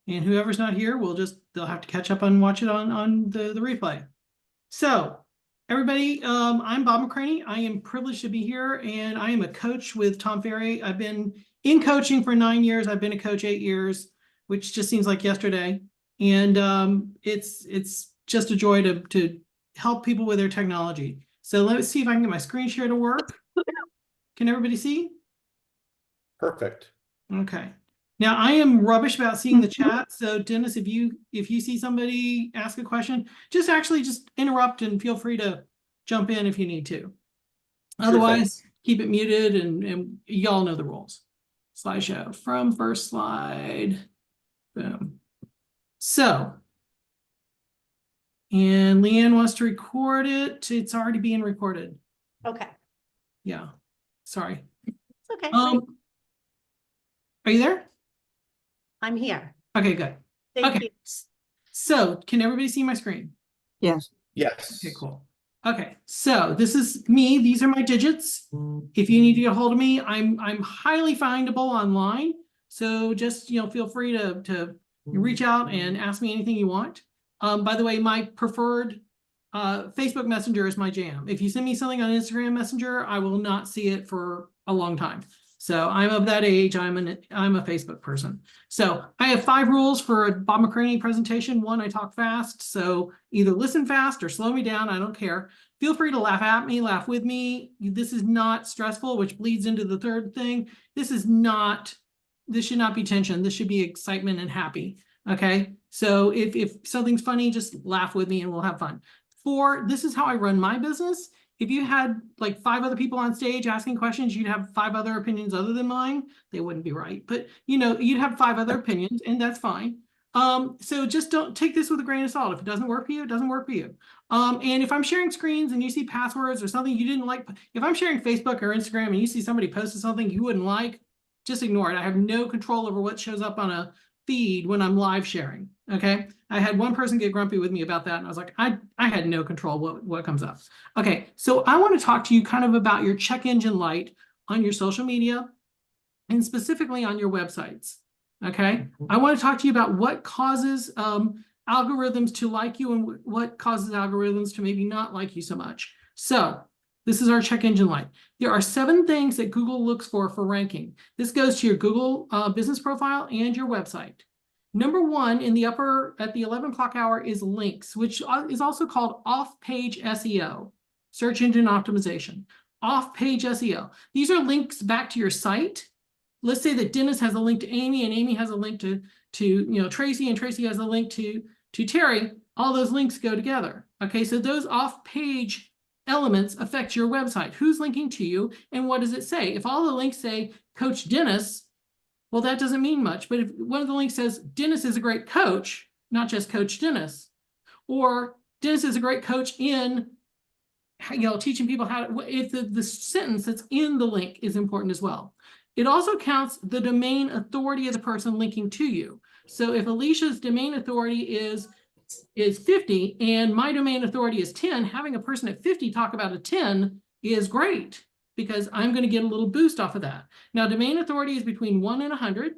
And whoever's not here, they'll have to catch up and watch it on the replay. So everybody, I'm Bob McCraney. I am privileged to be here, and I am a coach with Tom Ferry. I've been in coaching for 9 years. I've been a coach 8 years, which just seems like yesterday. And it's just a joy to help people with their technology. So let's see if I can get my screen share to work. Can everybody see? Perfect. Okay. Now I am rubbish about seeing the chat. So Dennis, if you see somebody ask a question, just interrupt and feel free to jump in if you need to. Otherwise, keep it muted and y'all know the rules. Slideshow from first slide. Boom. So, and Leanne wants to record it. It's already being recorded. Okay. Yeah. Sorry. It's okay. Are you there? I'm here. Okay, good. Thank you. So can everybody see my screen? Yes. Yes. Okay, cool. Okay, so this is me. These are my digits. If you need to get a hold of me, I'm highly findable online. So just feel free to reach out and ask me anything you want. By the way, my preferred Facebook Messenger is my jam. If you send me something on Instagram Messenger, I will not see it for a long time. So I'm of that age. I'm a Facebook person. So I have 5 rules for a Bob McCraney presentation. 1, I talk fast. So either listen fast or slow me down. I don't care. Feel free to laugh at me, laugh with me. This is not stressful, which bleeds into the third thing. This should not be tension. This should be excitement and happy. Okay. So if something's funny, just laugh with me and we'll have fun. 4, this is how I run my business. If you had like 5 other people on stage asking questions, you'd have 5 other opinions other than mine. They wouldn't be right, but you'd have 5 other opinions, and that's fine. So just don't take this with a grain of salt. If it doesn't work for you, it doesn't work for you. And if I'm sharing screens and you see passwords or something you didn't like, if I'm sharing Facebook or Instagram and you see somebody posted something you wouldn't like, just ignore it. I have no control over what shows up on a feed when I'm live sharing. Okay. I had one person get grumpy with me about that. And I was like, I had no control what comes up. Okay. So I want to talk to you kind of about your check engine light on your social media and specifically on your websites. Okay. I want to talk to you about what causes algorithms to like you and what causes algorithms to maybe not like you so much. So this is our check engine light. There are 7 things that Google looks for ranking. This goes to your Google business profile and your website. Number 1 in the upper at the 11 o'clock hour is links, which is also called off-page SEO, search engine optimization. Off-page SEO. These are links back to your site. Let's say that Dennis has a link to Amy, and Amy has a link to Tracy, and Tracy has a link to Terry. All those links go together. Okay, so those off-page elements affect your website. Who's linking to you, and what does it say? If all the links say Coach Dennis, well, that doesn't mean much. But if one of the links says Dennis is a great coach, not just Coach Dennis, or Dennis is a great coach in teaching people how to, if the sentence that's in the link is important as well. It also counts the domain authority of the person linking to you. So if Alicia's domain authority is 50 and my domain authority is 10, having a person at 50 talk about a 10 is great because I'm going to get a little boost off of that. Now, domain authority is between 1 and 100.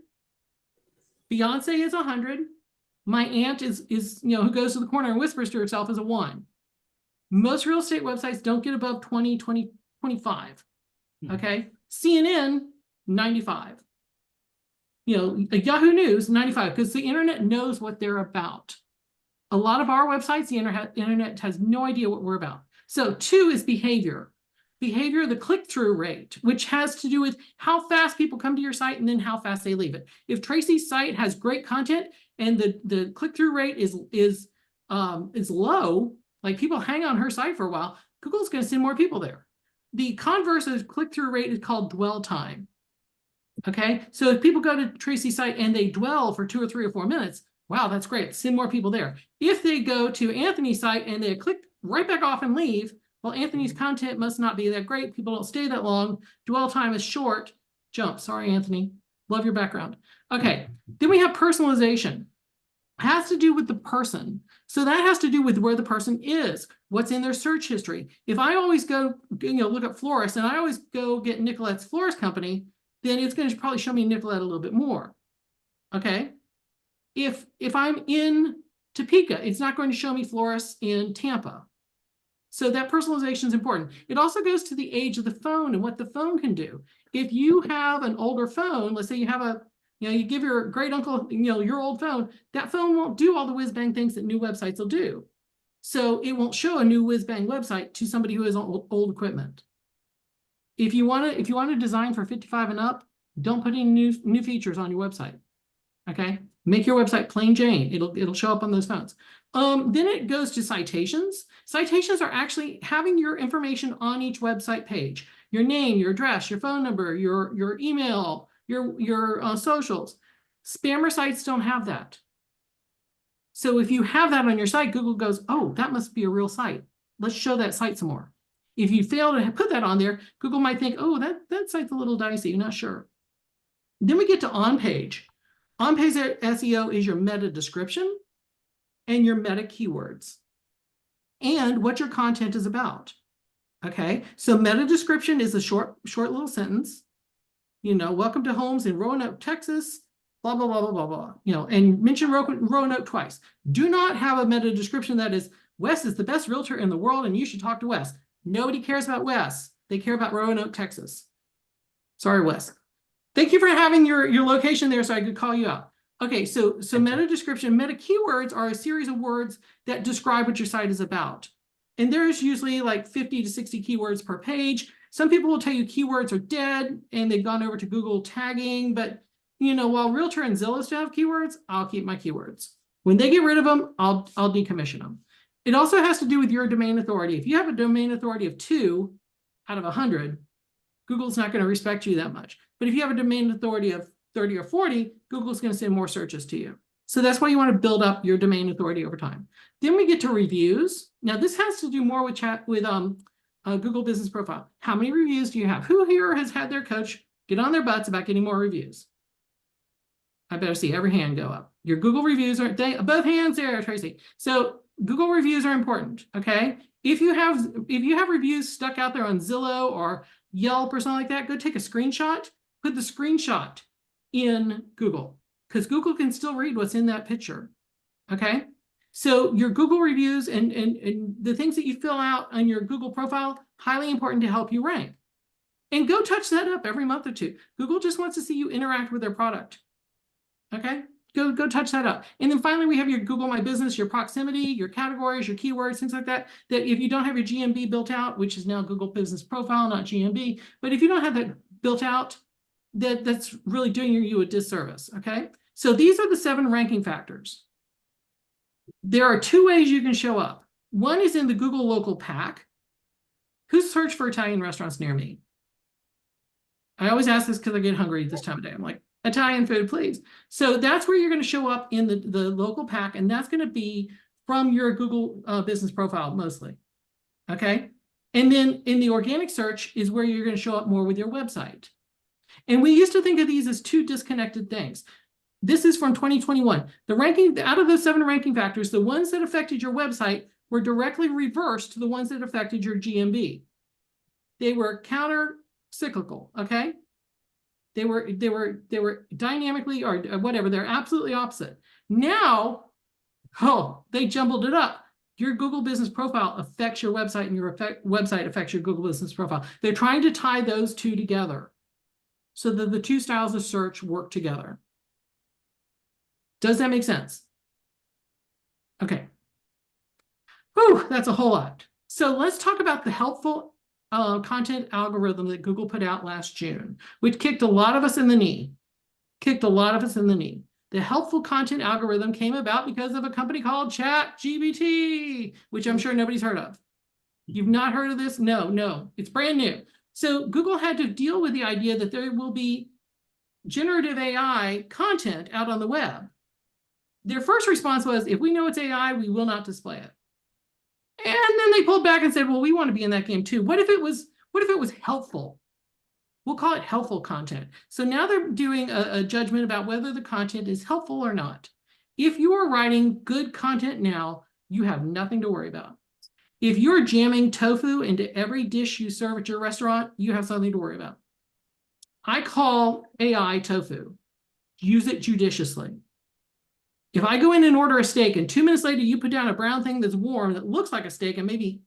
Beyonce is 100. My aunt is who goes to the corner and whispers to herself is a 1. Most real estate websites don't get above 20, 25. Okay. CNN, 95. Yahoo News, 95, because the internet knows what they're about. A lot of our websites, the internet has no idea what we're about. So 2 is behavior. Behavior, the click-through rate, which has to do with how fast people come to your site and then how fast they leave it. If Tracy's site has great content and the click-through rate is low, like people hang on her site for a while, Google's going to send more people there. The converse of click-through rate is called dwell time. Okay, so if people go to Tracy's site and they dwell for 2 or 3 or 4 minutes, wow, that's great. Send more people there. If they go to Anthony's site and they click right back off and leave, well, Anthony's content must not be that great. People don't stay that long. Dwell time is short. Jump. Sorry, Anthony. Love your background. Okay. Then we have personalization. Has to do with the person. So that has to do with where the person is, what's in their search history. If I always go, look at florists and I always go get Nicolette's Florist Company, then it's going to probably show me Nicolette a little bit more. Okay. if I'm in Topeka, it's not going to show me florists in Tampa. So that personalization is important. It also goes to the age of the phone and what the phone can do. If you have an older phone, let's say you have you give your great uncle, your old phone, that phone won't do all the whiz bang things that new websites will do. So it won't show a new whiz bang website to somebody who has old equipment. If you want to design for 55 and up, don't put any new features on your website. Okay, make your website plain Jane. It'll show up on those phones. Then it goes to citations. Citations are actually having your information on each website page: your name, your address, your phone number, your email, your socials. Spammer sites don't have that. So if you have that on your site, Google goes, oh, that must be a real site. Let's show that site some more. If you fail to put that on there, Google might think, oh, that site's a little dicey, not sure. Then we get to on-page. On-page SEO is your meta description and your meta keywords and what your content is about. Okay, so meta description is a short little sentence. Welcome to homes in Roanoke, Texas, blah, blah, blah, blah, blah, blah. And mention Roanoke twice. Do not have a meta description that is, Wes is the best realtor in the world and you should talk to Wes. Nobody cares about Wes. They care about Roanoke, Texas. Sorry, Wes. Thank you for having your location there so I could call you out. Okay, so meta description, meta keywords are a series of words that describe what your site is about. And there's usually like 50 to 60 keywords per page. Some people will tell you keywords are dead and they've gone over to Google tagging, but while Realtor and Zillow still have keywords, I'll keep my keywords. When they get rid of them, I'll decommission them. It also has to do with your domain authority. If you have a domain authority of 2 out of 100, Google's not going to respect you that much. But if you have a domain authority of 30 or 40, Google's going to send more searches to you. So that's why you want to build up your domain authority over time. Then we get to reviews. Now this has to do more with Google Business Profile. How many reviews do you have? Who here has had their coach get on their butts about getting more reviews? I better see every hand go up. Your Google reviews are both hands there, Tracy. So Google reviews are important. Okay. If you have reviews stuck out there on Zillow or Yelp or something like that, go take a screenshot. Put the screenshot in Google because Google can still read what's in that picture. Okay. So your Google reviews and the things that you fill out on your Google profile, highly important to help you rank. And go touch that up every month or two. Google just wants to see you interact with their product. Okay, go touch that up. And then finally, we have your Google My Business, your proximity, your categories, your keywords, things like that. That if you don't have your GMB built out, which is now Google Business Profile, not GMB, but if you don't have that built out, that's really doing you a disservice. Okay, so these are the 7 ranking factors. There are 2 ways you can show up. One is in the Google Local Pack. Who's searched for Italian restaurants near me? I always ask this because I get hungry this time of day. I'm like, Italian food, please. So that's where you're going to show up in the local pack, and that's going to be from your Google Business Profile mostly. Okay. And then in the organic search is where you're going to show up more with your website. And we used to think of these as 2 disconnected things. This is from 2021. The ranking out of those 7 ranking factors, the ones that affected your website were directly reversed to the ones that affected your GMB. They were counter cyclical. Okay. They were dynamically or whatever. They're absolutely opposite. Now, they jumbled it up. Your Google Business Profile affects your website and your website affects your Google Business Profile. They're trying to tie those 2 together so that the 2 styles of search work together. Does that make sense? Okay. Whew, that's a whole lot. So let's talk about the helpful content algorithm that Google put out last June, which kicked a lot of us in the knee. The helpful content algorithm came about because of a company called ChatGPT, which I'm sure nobody's heard of. You've not heard of this? No, it's brand new. So Google had to deal with the idea that there will be generative AI content out on the web. Their first response was, if we know it's AI, we will not display it. And then they pulled back and said, well, we want to be in that game too. What if it was helpful? We'll call it helpful content. So now they're doing a judgment about whether the content is helpful or not. If you are writing good content now, you have nothing to worry about. If you're jamming tofu into every dish you serve at your restaurant, you have something to worry about. I call AI tofu. Use it judiciously. If I go in and order a steak and 2 minutes later you put down a brown thing that's warm that looks like a steak and maybe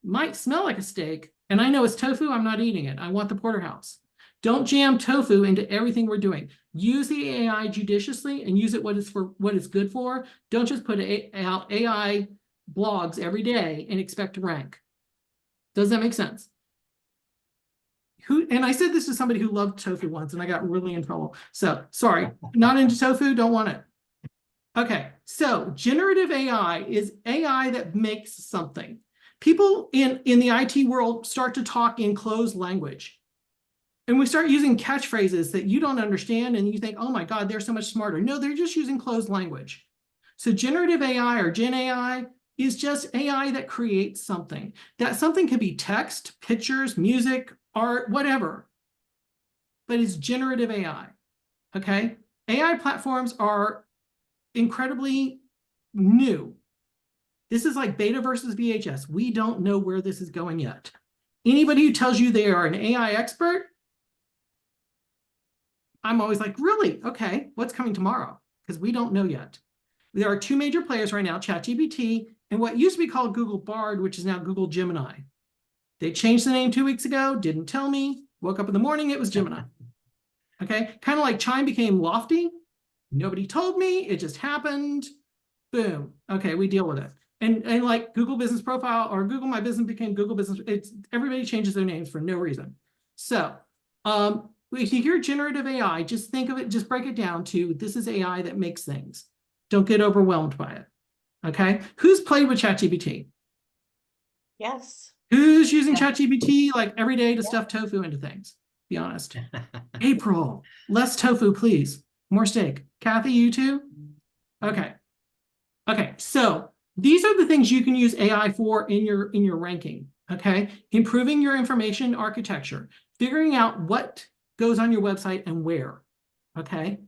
might smell like a steak, and I know it's tofu, I'm not eating it. I want the porterhouse. Don't jam tofu into everything we're doing. Use the AI judiciously and use it what it's good for. Don't just put out AI blogs every day and expect to rank. Does that make sense? And I said this to somebody who loved tofu once and I got really in trouble. So sorry, not into tofu, don't want it. Okay, so generative AI is AI that makes something. People in the IT world start to talk in closed language. And we start using catchphrases that you don't understand and you think, oh my God, they're so much smarter. No, they're just using closed language. So generative AI or Gen AI is just AI that creates something. That something could be text, pictures, music, art, whatever. But it's generative AI, okay? AI platforms are incredibly new. This is like beta versus VHS. We don't know where this is going yet. Anybody who tells you they are an AI expert, I'm always like, really? Okay, what's coming tomorrow? Because we don't know yet. There are two major players right now, ChatGPT and what used to be called Google Bard, which is now Google Gemini. They changed the name 2 weeks ago, didn't tell me, woke up in the morning, it was Gemini. Okay, kind of like Chime became Lofty. Nobody told me, it just happened. Boom. Okay, we deal with it. And like Google Business Profile or Google My Business became Google Business. It's everybody changes their names for no reason. So if you hear generative AI, just think of it, just break it down to this is AI that makes things. Don't get overwhelmed by it. Okay. Who's played with ChatGPT? Yes. Who's using ChatGPT like every day to stuff tofu into things? Be honest. April, less tofu, please. More steak. Kathy, you too? Okay. Okay, so these are the things you can use AI for in your ranking, okay? Improving your information architecture, figuring out what goes on your website and where, okay?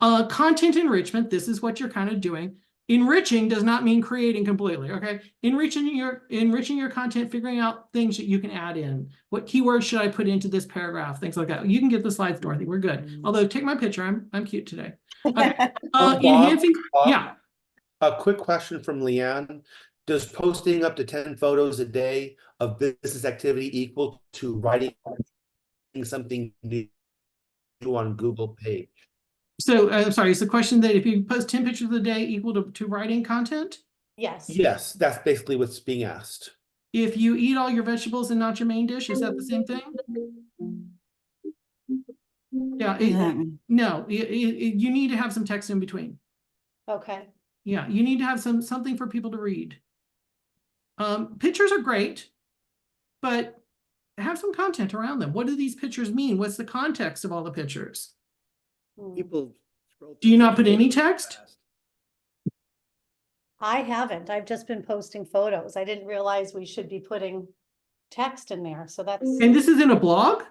Content enrichment, this is what you're kind of doing. Enriching does not mean creating completely, okay? Enriching your content, figuring out things that you can add in. What keywords should I put into this paragraph? Things like that. You can get the slides, Dorothy. We're good. Although, take my picture. I'm cute today. Okay. Bob, Enhancing. Bob, Yeah. A quick question from Leanne. Does posting up to 10 photos a day of business activity equal to writing something new on Google page? So I'm sorry, is the question that if you post 10 pictures a day equal to writing content? Yes. Yes, that's basically what's being asked. If you eat all your vegetables and not your main dish, is that the same thing? Yeah, no, you need to have some text in between. Okay. Yeah, you need to have something for people to read. Pictures are great, but have some content around them. What do these pictures mean? What's the context of all the pictures? People Do you not put any text? I haven't. I've just been posting photos. I didn't realize we should be putting text in there. So that's, And this is in a blog?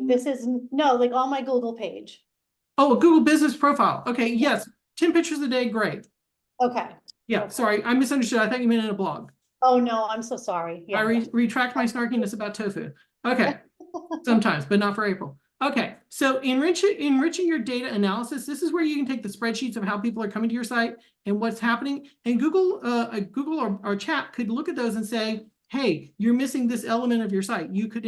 this is, no, like on my Google page. Oh, a Google Business Profile. Okay, yes, 10 pictures a day, great. Okay. Yeah, Okay. sorry, I misunderstood. I thought you meant in a blog. Oh, no, I'm so sorry. I Yeah. retract my snarkiness about tofu. Okay, sometimes, but not for April. Okay, so enriching your data analysis. This is where you can take the spreadsheets of how people are coming to your site and what's happening. And Google or chat could look at those and say, hey, you're missing this element of your site. You could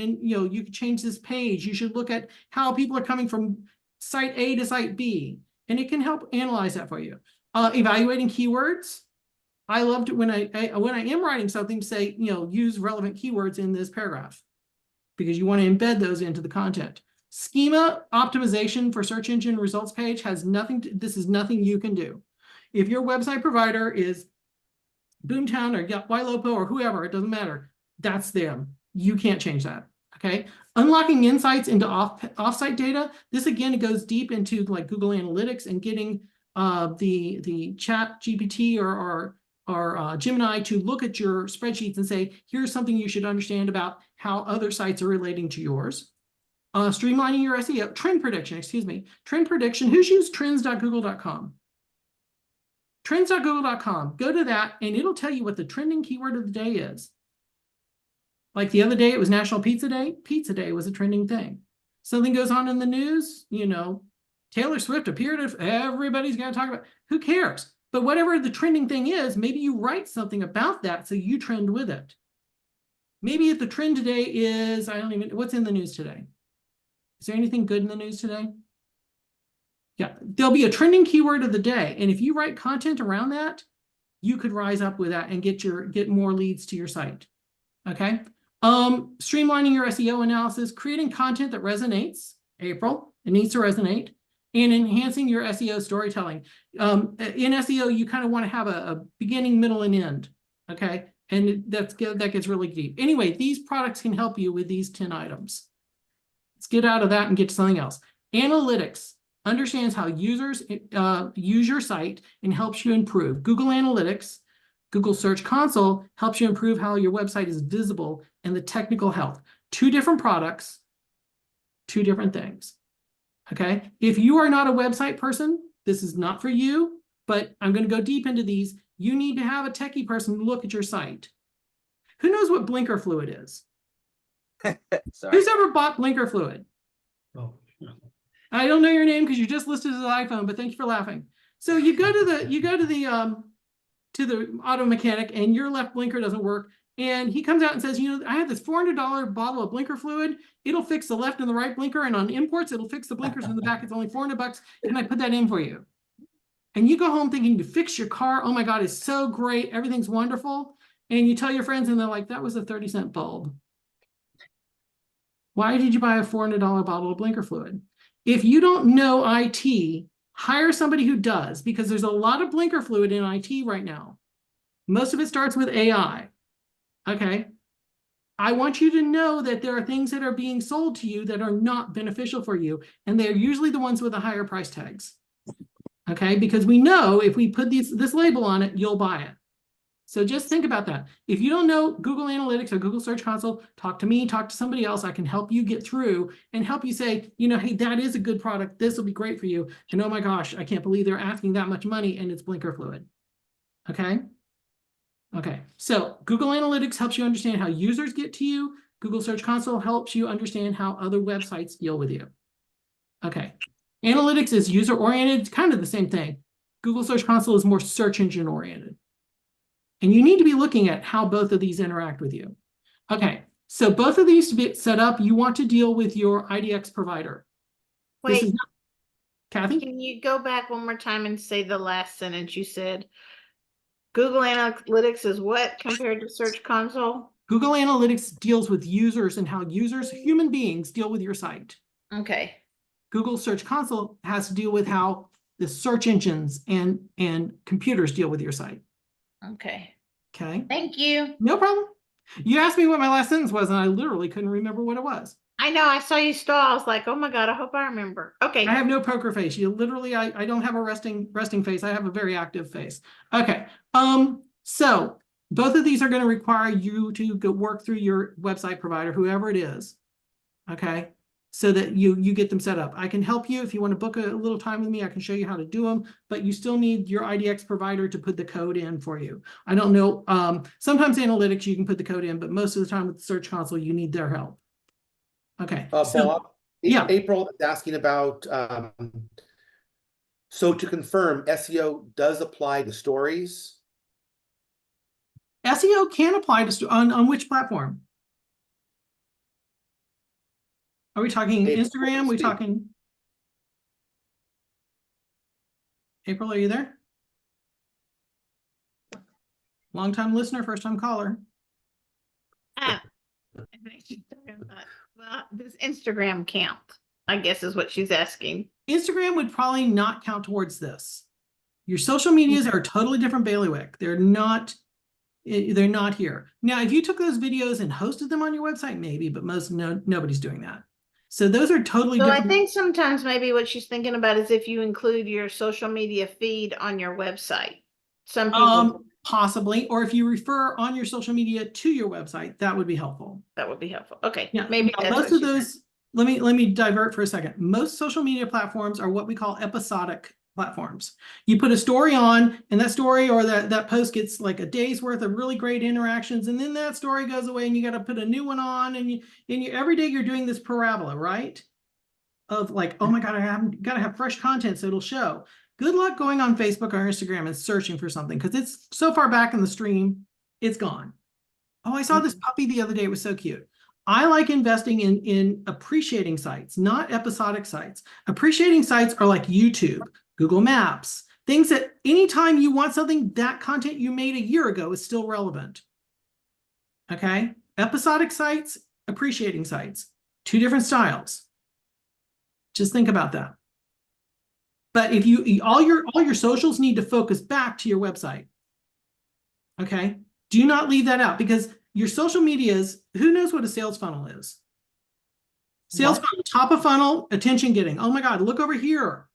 change this page. You should look at how people are coming from site A to site B, and it can help analyze that for you. Evaluating keywords. I loved it when I am writing something to say, use relevant keywords in this paragraph because you want to embed those into the content. Schema optimization for search engine results page has nothing this is nothing you can do. If your website provider is Boomtown or Ylopo or whoever, it doesn't matter. That's them. You can't change that. Okay. Unlocking insights into offsite data. This again, it goes deep into like Google Analytics and getting the Chat GPT or Gemini to look at your spreadsheets and say, here's something you should understand about how other sites are relating to yours. Streamlining your SEO, trend prediction, trend prediction. Who's used trends.google.com? Trends.google.com. Go to that and it'll tell you what the trending keyword of the day is. Like the other day, it was National Pizza Day. Pizza Day was a trending thing. Something goes on in the news, Taylor Swift appeared at, everybody's going to talk about, who cares? But whatever the trending thing is, maybe you write something about that so you trend with it. Maybe if the trend today is, I don't even, what's in the news today? Is there anything good in the news today? Yeah, there'll be a trending keyword of the day. And if you write content around that, you could rise up with that and get more leads to your site. Okay. Streamlining your SEO analysis, creating content that resonates, April, it needs to resonate, and enhancing your SEO storytelling. In SEO, you kind of want to have a beginning, middle, and end. Okay. And that gets really deep. Anyway, these products can help you with these 10 items. Let's get out of that and get to something else. Analytics understands how users use your site and helps you improve. Google Analytics, Google Search Console helps you improve how your website is visible and the technical health. 2 different products, 2 different things. Okay. If you are not a website person, this is not for you, but I'm going to go deep into these. You need to have a techie person look at your site. Who knows what blinker fluid is? Sorry. Who's ever bought blinker fluid? Oh, I don't know your name because you just listed as an iPhone, but thank you for laughing. So you go to the auto mechanic and your left blinker doesn't work. And he comes out and says, you know, I have this $400 bottle of blinker fluid. It'll fix the left and the right blinker. And on imports, it'll fix the blinkers in the back. It's only $400. Can I put that in for you? And you go home thinking to fix your car. Oh my God, it's so great. Everything's wonderful. And you tell your friends and they're like, that was a 30-cent bulb. Why did you buy a $400 bottle of blinker fluid? If you don't know IT, hire somebody who does, because there's a lot of blinker fluid in IT right now. Most of it starts with AI. Okay. I want you to know that there are things that are being sold to you that are not beneficial for you. And they're usually the ones with the higher price tags. Okay. Because we know if we put this label on it, you'll buy it. So just think about that. If you don't know Google Analytics or Google Search Console, talk to me, talk to somebody else. I can help you get through and help you say, you know, hey, that is a good product. This will be great for you. And oh my gosh, I can't believe they're asking that much money and it's blinker fluid. Okay. Okay. So Google Analytics helps you understand how users get to you. Google Search Console helps you understand how other websites deal with you. Okay. Analytics is user-oriented. It's kind of the same thing. Google Search Console is more search engine oriented. And you need to be looking at how both of these interact with you. Okay, so both of these to be set up, you want to deal with your IDX provider. This Wait, is not, Kathy? can you go back one more time and say the last sentence you said? Google Analytics is what compared to Search Console? Google Analytics deals with users and how users, human beings, deal with your site. Okay. Google Search Console has to deal with how the search engines and computers deal with your site. Okay. Okay, Thank you. no problem. You asked me what my last sentence was, and I literally couldn't remember what it was. I know, I saw you stall. I was like, oh my God, I hope I remember. Okay. I have no poker face. You literally, I don't have a resting face. I have a very active face. Okay. So both of these are going to require you to go work through your website provider, whoever it is. Okay. So that you get them set up. I can help you if you want to book a little time with me. I can show you how to do them, but you still need your IDX provider to put the code in for you. I don't know. Sometimes analytics, you can put the code in, but most of the time with the Search Console, you need their help. Okay. So, Bob, yeah. April is asking about, so to confirm, SEO does apply to stories? SEO can apply to on which platform? Are we talking Instagram? Are we talking? April, are you there? Long-time listener, first-time caller. I think she's talking about, well, does Instagram count? I guess is what she's asking. Instagram would probably not count towards this. Your social medias are a totally different bailiwick. They're not here. Now, if you took those videos and hosted them on your website, maybe, but nobody's doing that. So those are totally So different. I think sometimes maybe what she's thinking about is if you include your social media feed on your website. Some people possibly, or if you refer on your social media to your website, that would be helpful. that would be helpful. Okay. Yeah, Maybe now, that's most what of she meant. those, let me divert for a second. Most social media platforms are what we call episodic platforms. You put a story on, and that story or that post gets like a day's worth of really great interactions, and then that story goes away and you got to put a new one on, and you every day you're doing this parabola, right? of like, oh my God, I haven't got to have fresh content so it'll show. Good luck going on Facebook or Instagram and searching for something because it's so far back in the stream, it's gone. Oh, I saw this puppy the other day. It was so cute. I like investing in appreciating sites, not episodic sites. Appreciating sites are like YouTube, Google Maps, things that anytime you want something, that content you made a year ago is still relevant. Okay? Episodic sites, appreciating sites, two different styles. Just think about that. But if you all your socials need to focus back to your website. Okay? Do not leave that out because your social medias, who knows what a sales funnel is? Sales funnel, top of funnel, attention getting. Oh my God, look over here.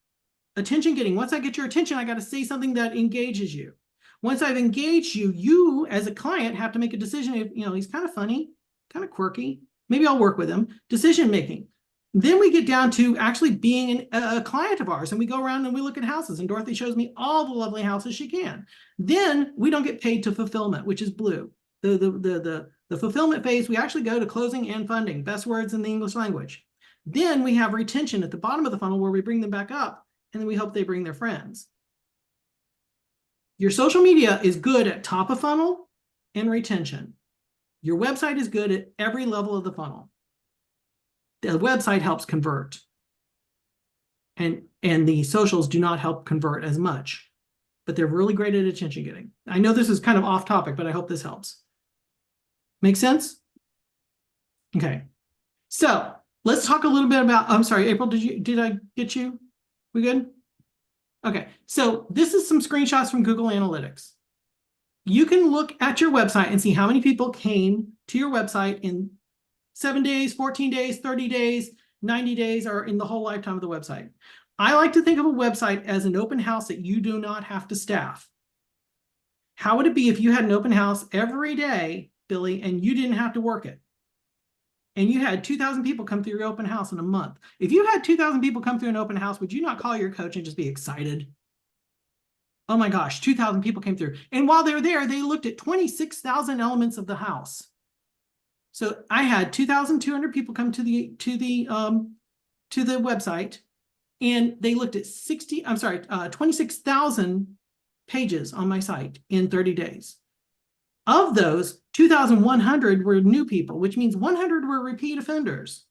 Attention getting. Once I get your attention, I got to say something that engages you. Once I've engaged you, you as a client have to make a decision. If, you know, he's kind of funny, kind of quirky. Maybe I'll work with him. Decision making. Then we get down to actually being a client of ours, and we go around and we look at houses, and Dorothy shows me all the lovely houses she can. Then we don't get paid to fulfillment, which is blue. The fulfillment phase, we actually go to closing and funding, best words in the English language. Then we have retention at the bottom of the funnel where we bring them back up, and then we hope they bring their friends. Your social media is good at top of funnel and retention. Your website is good at every level of the funnel. The website helps convert. And the socials do not help convert as much, but they're really great at attention getting. I know this is kind of off topic, but I hope this helps. Make sense? Okay. So let's talk a little bit about, I'm sorry, April, did I get you? We good? Okay. So this is some screenshots from Google Analytics. You can look at your website and see how many people came to your website in 7 days, 14 days, 30 days, 90 days, or in the whole lifetime of the website. I like to think of a website as an open house that you do not have to staff. How would it be if you had an open house every day, Billy, and you didn't have to work it? And you had 2,000 people come through your open house in a month. If you had 2,000 people come through an open house, would you not call your coach and just be excited? Oh my gosh, 2,000 people came through. And while they were there, they looked at 26,000 elements of the house. So I had 2,200 people come to the website, and they looked at 26,000 pages on my site in 30 days. Of those, 2,100 were new people, which means 100 were repeat offenders.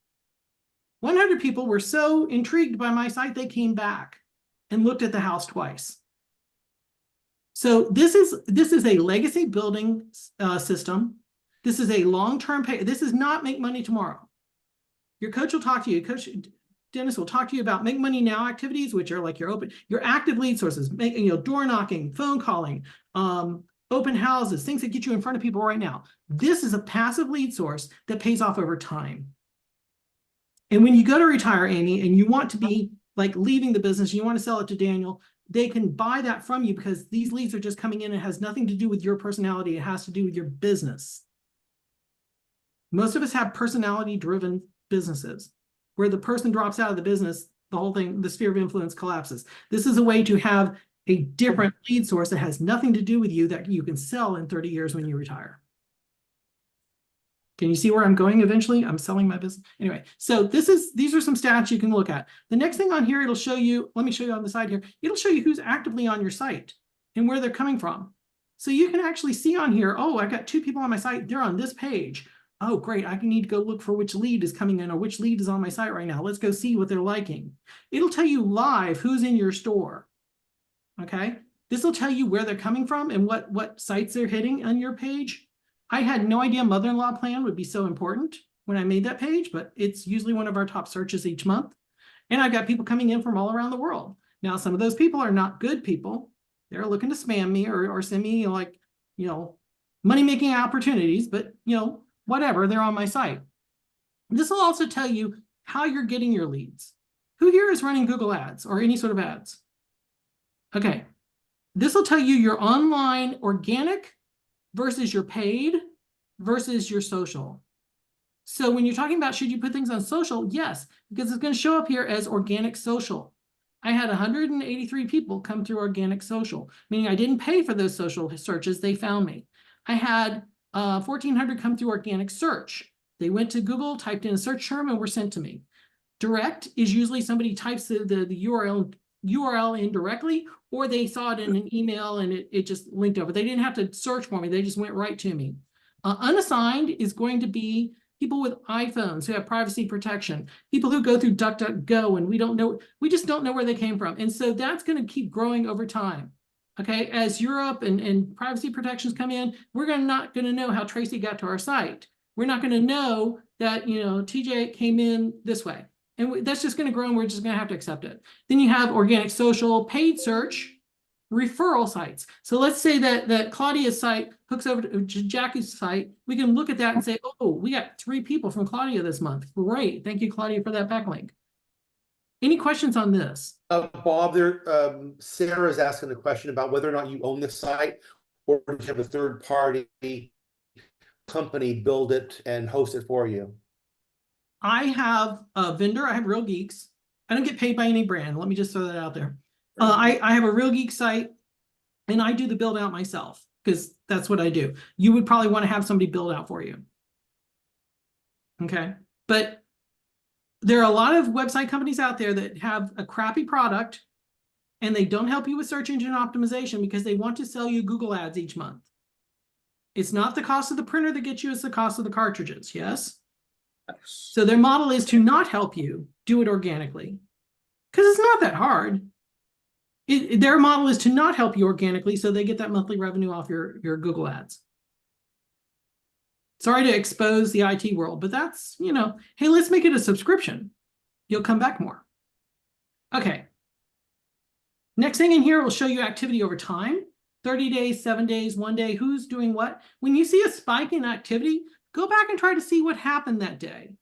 100 people were so intrigued by my site, they came back and looked at the house twice. So this is a legacy building system. This is a long-term pay. This is not make money tomorrow. Your coach will talk to you. Coach Dennis will talk to you about make money now activities, which are like your active lead sources, door knocking, phone calling, open houses, things that get you in front of people right now. This is a passive lead source that pays off over time. And when you go to retire, Amy, and you want to be like leaving the business, you want to sell it to Daniel, they can buy that from you because these leads are just coming in. It has nothing to do with your personality. It has to do with your business. Most of us have personality-driven businesses where the person drops out of the business, the whole thing, the sphere of influence collapses. This is a way to have a different lead source that has nothing to do with you that you can sell in 30 years when you retire. Can you see where I'm going eventually? I'm selling my business. Anyway, so these are some stats you can look at. The next thing on here, it'll show you, let me show you on the side here. It'll show you who's actively on your site and where they're coming from. So you can actually see on here, oh, I've got 2 people on my site. They're on this page. Oh, great. I need to go look for which lead is coming in or which lead is on my site right now. Let's go see what they're liking. It'll tell you live who's in your store. Okay. This will tell you where they're coming from and what sites they're hitting on your page. I had no idea mother-in-law plan would be so important when I made that page, but it's usually one of our top searches each month. And I've got people coming in from all around the world. Now, some of those people are not good people. They're looking to spam me or send me money-making opportunities, but whatever, they're on my site. This will also tell you how you're getting your leads. Who here is running Google ads or any sort of ads? Okay. This will tell you your online organic versus your paid versus your social. So when you're talking about should you put things on social, yes, because it's going to show up here as organic social. I had 183 people come through organic social, meaning I didn't pay for those social searches. They found me. I had 1,400 come through organic search. They went to Google, typed in a search term, and were sent to me. direct is usually somebody types the URL in directly, or they saw it in an email and it just linked over. They didn't have to search for me. They just went right to me. Unassigned is going to be people with iPhones who have privacy protection, people who go through DuckDuckGo and we just don't know where they came from. And so that's going to keep growing over time. Okay, as Europe and privacy protections come in, we're not going to know how Tracy got to our site. We're not going to know that, TJ came in this way. And that's just going to grow, and we're just going to have to accept it. Then you have organic social, paid search, referral sites. So let's say that Claudia's site hooks over to Jackie's site. We can look at that and say, oh, we got 3 people from Claudia this month. Great. Thank you, Claudia, for that backlink. Any questions on this? Bob, Sarah's asking a question about whether or not you own the site or do you have a third party company build it and host it for you. I have a vendor. I have Real Geeks. I don't get paid by any brand. Let me just throw that out there. I have a Real Geek site, and I do the build out myself because that's what I do. You would probably want to have somebody build out for you. Okay. But there are a lot of website companies out there that have a crappy product and they don't help you with search engine optimization because they want to sell you Google ads each month. It's not the cost of the printer that gets you, it's the cost of the cartridges. Yes. So their model is to not help you do it organically because it's not that hard. Their model is to not help you organically so they get that monthly revenue off your Google ads. Sorry to expose the IT world, but that's, hey, let's make it a subscription. You'll come back more. Okay. Next thing in here will show you activity over time. 30 days, 7 days, 1 day, who's doing what. When you see a spike in activity, go back and try to see what happened that day.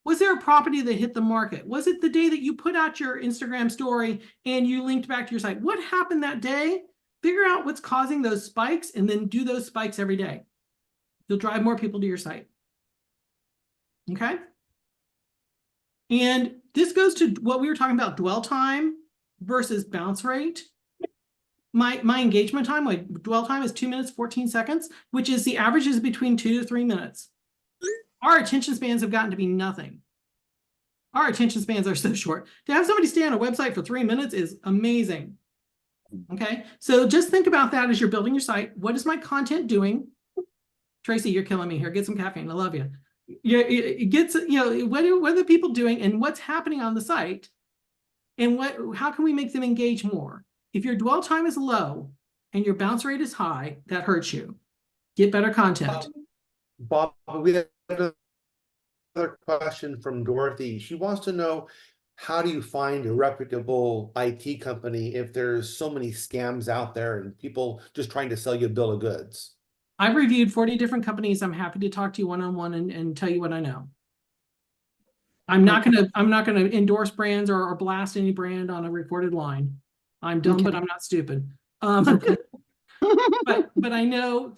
Was there a property that hit the market? Was it the day that you put out your Instagram story and you linked back to your site? What happened that day? Figure out what's causing those spikes and then do those spikes every day. You'll drive more people to your site. Okay? And this goes to what we were talking about, dwell time versus bounce rate. My engagement time, my dwell time is 2 minutes, 14 seconds, which is the average is between 2 to 3 minutes. Our attention spans have gotten to be nothing. Our attention spans are so short. To have somebody stay on a website for 3 minutes is amazing. Okay, so just think about that as you're building your site. What is my content doing? Tracy, you're killing me here. Get some caffeine. I love you. It gets, what are the people doing and what's happening on the site? And how can we make them engage more? If your dwell time is low and your bounce rate is high, that hurts you. Get better content. Bob, we have another question from Dorothy. She wants to know, how do you find a reputable IT company if there's so many scams out there and people just trying to sell you a bill of goods? I've reviewed 40 different companies. I'm happy to talk to you one-on-one and tell you what I know. I'm not gonna endorse brands or blast any brand on a recorded line. I'm dumb, but I'm not stupid. But I know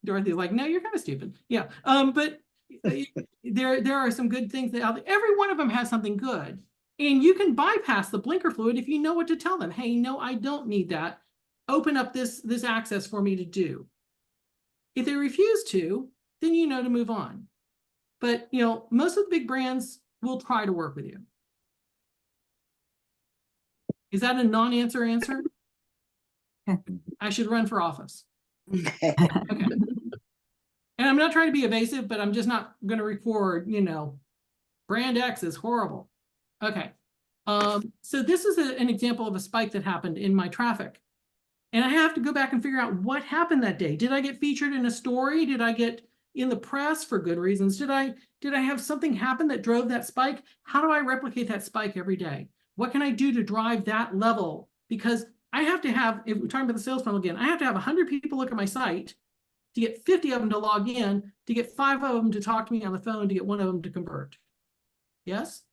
Dorothy's like, no, you're kind of stupid. Yeah. But there are some good things that out there. Every one of them has something good. And you can bypass the blinker fluid if you know what to tell them. Hey, no, I don't need that. Open up this access for me to do. If they refuse to, then you know to move on. But most of the big brands will try to work with you. Is that a non-answer answer? I should run for office. Okay. And I'm not trying to be evasive, but I'm just not going to record, brand X is horrible. Okay. So this is an example of a spike that happened in my traffic. And I have to go back and figure out what happened that day. Did I get featured in a story? Did I get in the press for good reasons? Did I have something happen that drove that spike? How do I replicate that spike every day? What can I do to drive that level? Because I have to have, if we're talking about the sales funnel again, I have to have 100 people look at my site to get 50 of them to log in, to get 5 of them to talk to me on the phone, to get 1 of them to convert. Yes?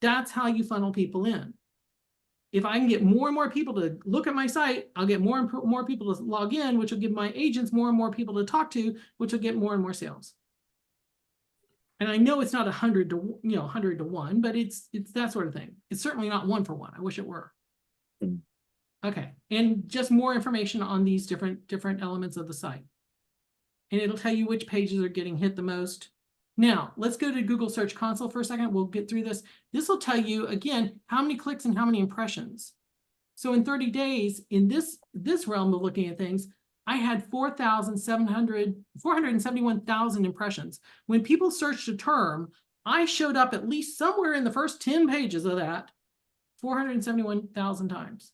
That's how you funnel people in. If I can get more and more people to look at my site, I'll get more and more people to log in, which will give my agents more and more people to talk to, which will get more and more sales. And I know it's not 100 to 100 to 1, but it's that sort of thing. It's certainly not 1 for 1. I wish it were. Okay, and just more information on these different elements of the site, and it'll tell you which pages are getting hit the most. Now, let's go to Google Search Console for a second. We'll get through this. This will tell you, again, how many clicks and how many impressions. So in 30 days, in this realm of looking at things, I had 471,000 impressions. When people searched a term, I showed up at least somewhere in the first 10 pages of that 471,000 times.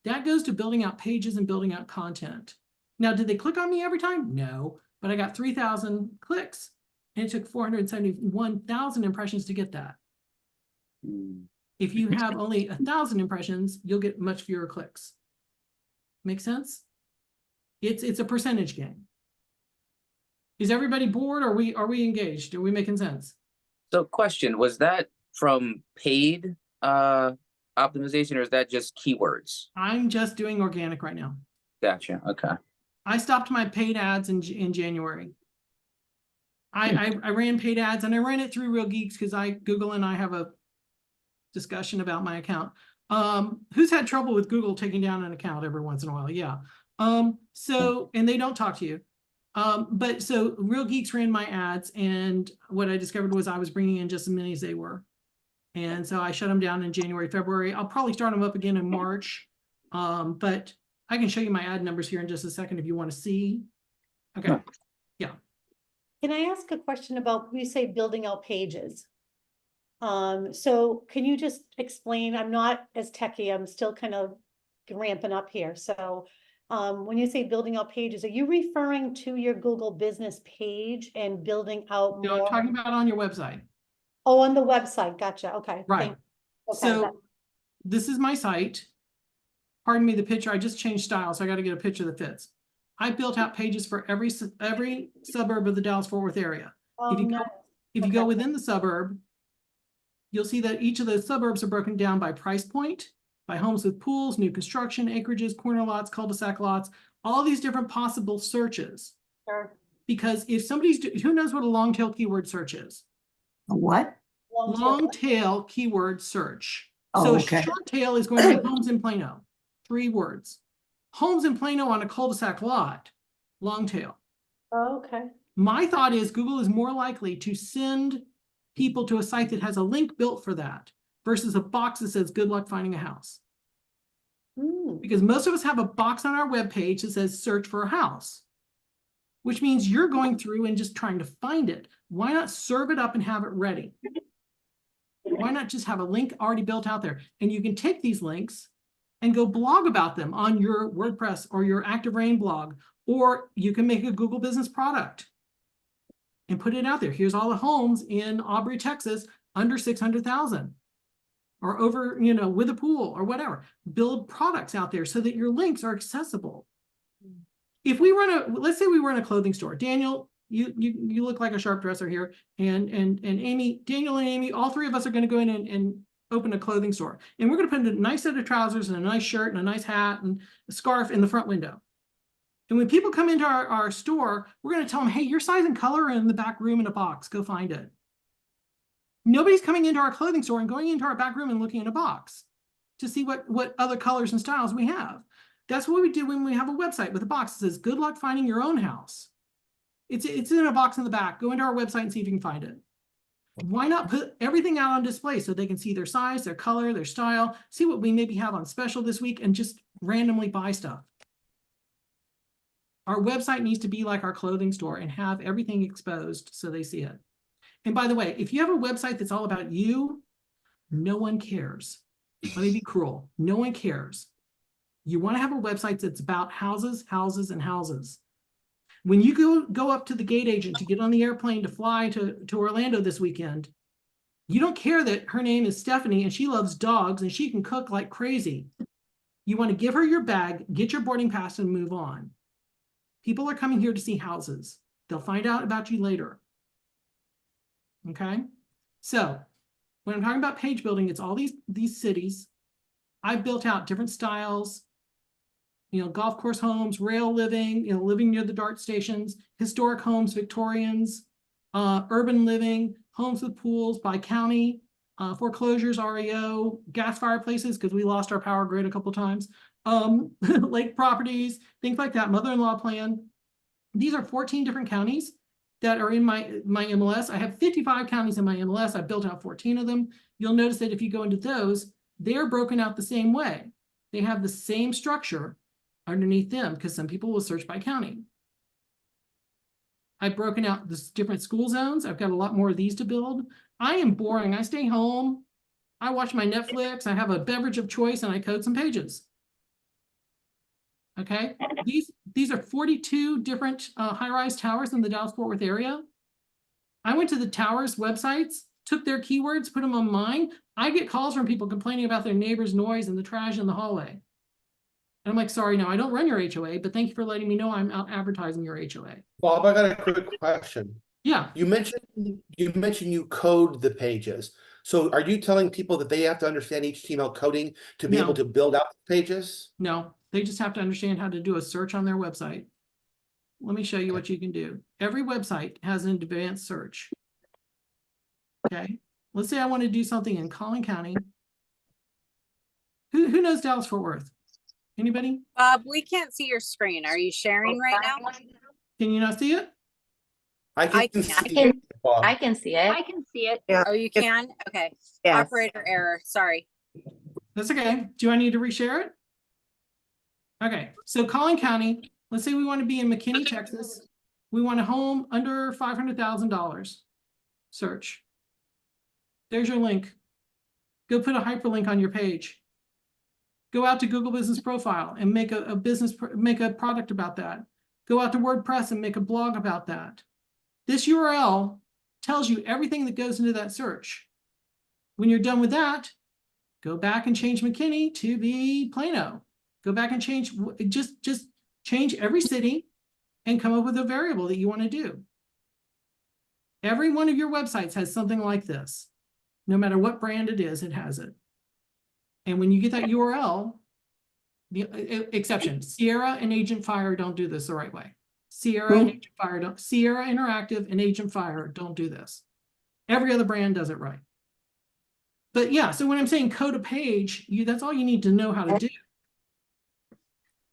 That goes to building out pages and building out content. Now, did they click on me every time? No, but I got 3,000 clicks and it took 471,000 impressions to get that. If you have only 1,000 impressions, you'll get much fewer clicks. Make sense? It's a percentage game. Is everybody bored? Or are we engaged? Are we making sense? So question, was that from paid optimization, or is that just keywords? I'm just doing organic right now. Gotcha. Okay. I stopped my paid ads in January. I ran paid ads and I ran it through Real Geeks because Google and I have a discussion about my account. Who's had trouble with Google taking down an account every once in a while? Yeah. So, and they don't talk to you. But so Real Geeks ran my ads, and what I discovered was I was bringing in just as many as they were. And so I shut them down in January, February. I'll probably start them up again in March. But I can show you my ad numbers here in just a second if you want to see. Okay. Yeah. Can I ask a question about, you say building out pages? So can you just explain, I'm not as techie, I'm still kind of ramping up here. So when you say building out pages, are you referring to your Google business page and building out No, I'm more? talking about on your website. Oh, on the website. Gotcha. Okay. Right. Okay, So this is my site. Pardon me, the picture, I just changed style, so I got to get a picture that fits. I built out pages for every suburb of the Dallas-Fort Worth area. If you go within the suburb, you'll see that each of those suburbs are broken down by price point, by homes with pools, new construction, acreages, corner lots, cul-de-sac lots, all these different possible searches. Sure. Because if somebody's, who knows what a long tail keyword search is? A what? Long tail keyword search. Oh, So okay. short tail is going to be homes in Plano. 3 words. Homes in Plano on a cul-de-sac lot, long tail. Oh, okay. My thought is Google is more likely to send people to a site that has a link built for that versus a box that says good luck finding a house. Because most of us have a box on our webpage that says search for a house, which means you're going through and just trying to find it. Why not serve it up and have it ready? Why not just have a link already built out there? And you can take these links and go blog about them on your WordPress or your Active Rain blog, or you can make a Google business product and put it out there. Here's all the homes in Aubrey, Texas, under 600,000 or over, with a pool or whatever. Build products out there so that your links are accessible. If we run let's say we run a clothing store. Daniel, you look like a sharp dresser here, and Amy, Daniel and Amy, all 3 of us are going to go in and open a clothing store. And we're going to put a nice set of trousers and a nice shirt and a nice hat and a scarf in the front window. And when people come into our store, we're going to tell them, hey, your size and color are in the back room in a box. Go find it. Nobody's coming into our clothing store and going into our back room and looking in a box to see what other colors and styles we have. That's what we do when we have a website with a box that says, good luck finding your own house. It's in a box in the back. Go into our website and see if you can find it. Why not put everything out on display so they can see their size, their color, their style, see what we maybe have on special this week, and just randomly buy stuff. Our website needs to be like our clothing store and have everything exposed so they see it. And by the way, if you have a website that's all about you, no one cares. Let me be cruel. No one cares. You want to have a website that's about houses, houses, and houses. When you go up to the gate agent to get on the airplane to fly to Orlando this weekend, you don't care that her name is Stephanie and she loves dogs and she can cook like crazy. You want to give her your bag, get your boarding pass, and move on. People are coming here to see houses. They'll find out about you later. Okay? So when I'm talking about page building, it's all these cities. I've built out different styles. Golf course homes, rail living, living near the DART stations, historic homes, Victorians, urban living, homes with pools by county, foreclosures, REO, gas fireplaces, because we lost our power grid a couple times, lake properties, things like that, mother-in-law plan. These are 14 different counties. that are in my MLS. I have 55 counties in my MLS. I've built out 14 of them. You'll notice that if you go into those, they're broken out the same way. They have the same structure underneath them because some people will search by county. I've broken out the different school zones. I've got a lot more of these to build. I am boring. I stay home. I watch my Netflix. I have a beverage of choice and I code some pages. Okay, these are 42 different high-rise towers in the Dallas-Fort Worth area. I went to the towers websites, took their keywords, put them on mine. I get calls from people complaining about their neighbor's noise and the trash in the hallway. And I'm like, sorry, no, I don't run your HOA, but thank you for letting me know I'm out advertising your HOA. Bob, I got a quick question. Yeah, You mentioned you code the pages. So are you telling people that they have to understand HTML coding to be No. able to build out the pages? no, they just have to understand how to do a search on their website. Let me show you what you can do. Every website has an advanced search. Okay, let's say I want to do something in Collin County. Who knows Dallas-Fort Worth? Anybody? Bob, we can't see your screen. Are you sharing right now? Can you not see it? I I can can. see it, Bob. I can see it. I can see it. Oh, you can? Okay. Yes. Operator error. Sorry. That's okay. Do I need to reshare it? Okay, so Collin County, let's say we want to be in McKinney, Texas. We want a home under $500,000. Search. There's your link. Go put a hyperlink on your page. Go out to Google Business Profile and make make a product about that. Go out to WordPress and make a blog about that. This URL tells you everything that goes into that search. When you're done with that, go back and change McKinney to be Plano. Go back and change, just change every city and come up with a variable that you want to do. Every one of your websites has something like this. No matter what brand it is, it has it. And when you get that URL, the exception, Sierra and Agent Fire don't do this the right way. Sierra and Agent Fire don't, Sierra Interactive and Agent Fire don't do this. Every other brand does it right. But yeah, so when I'm saying code a page, that's all you need to know how to do.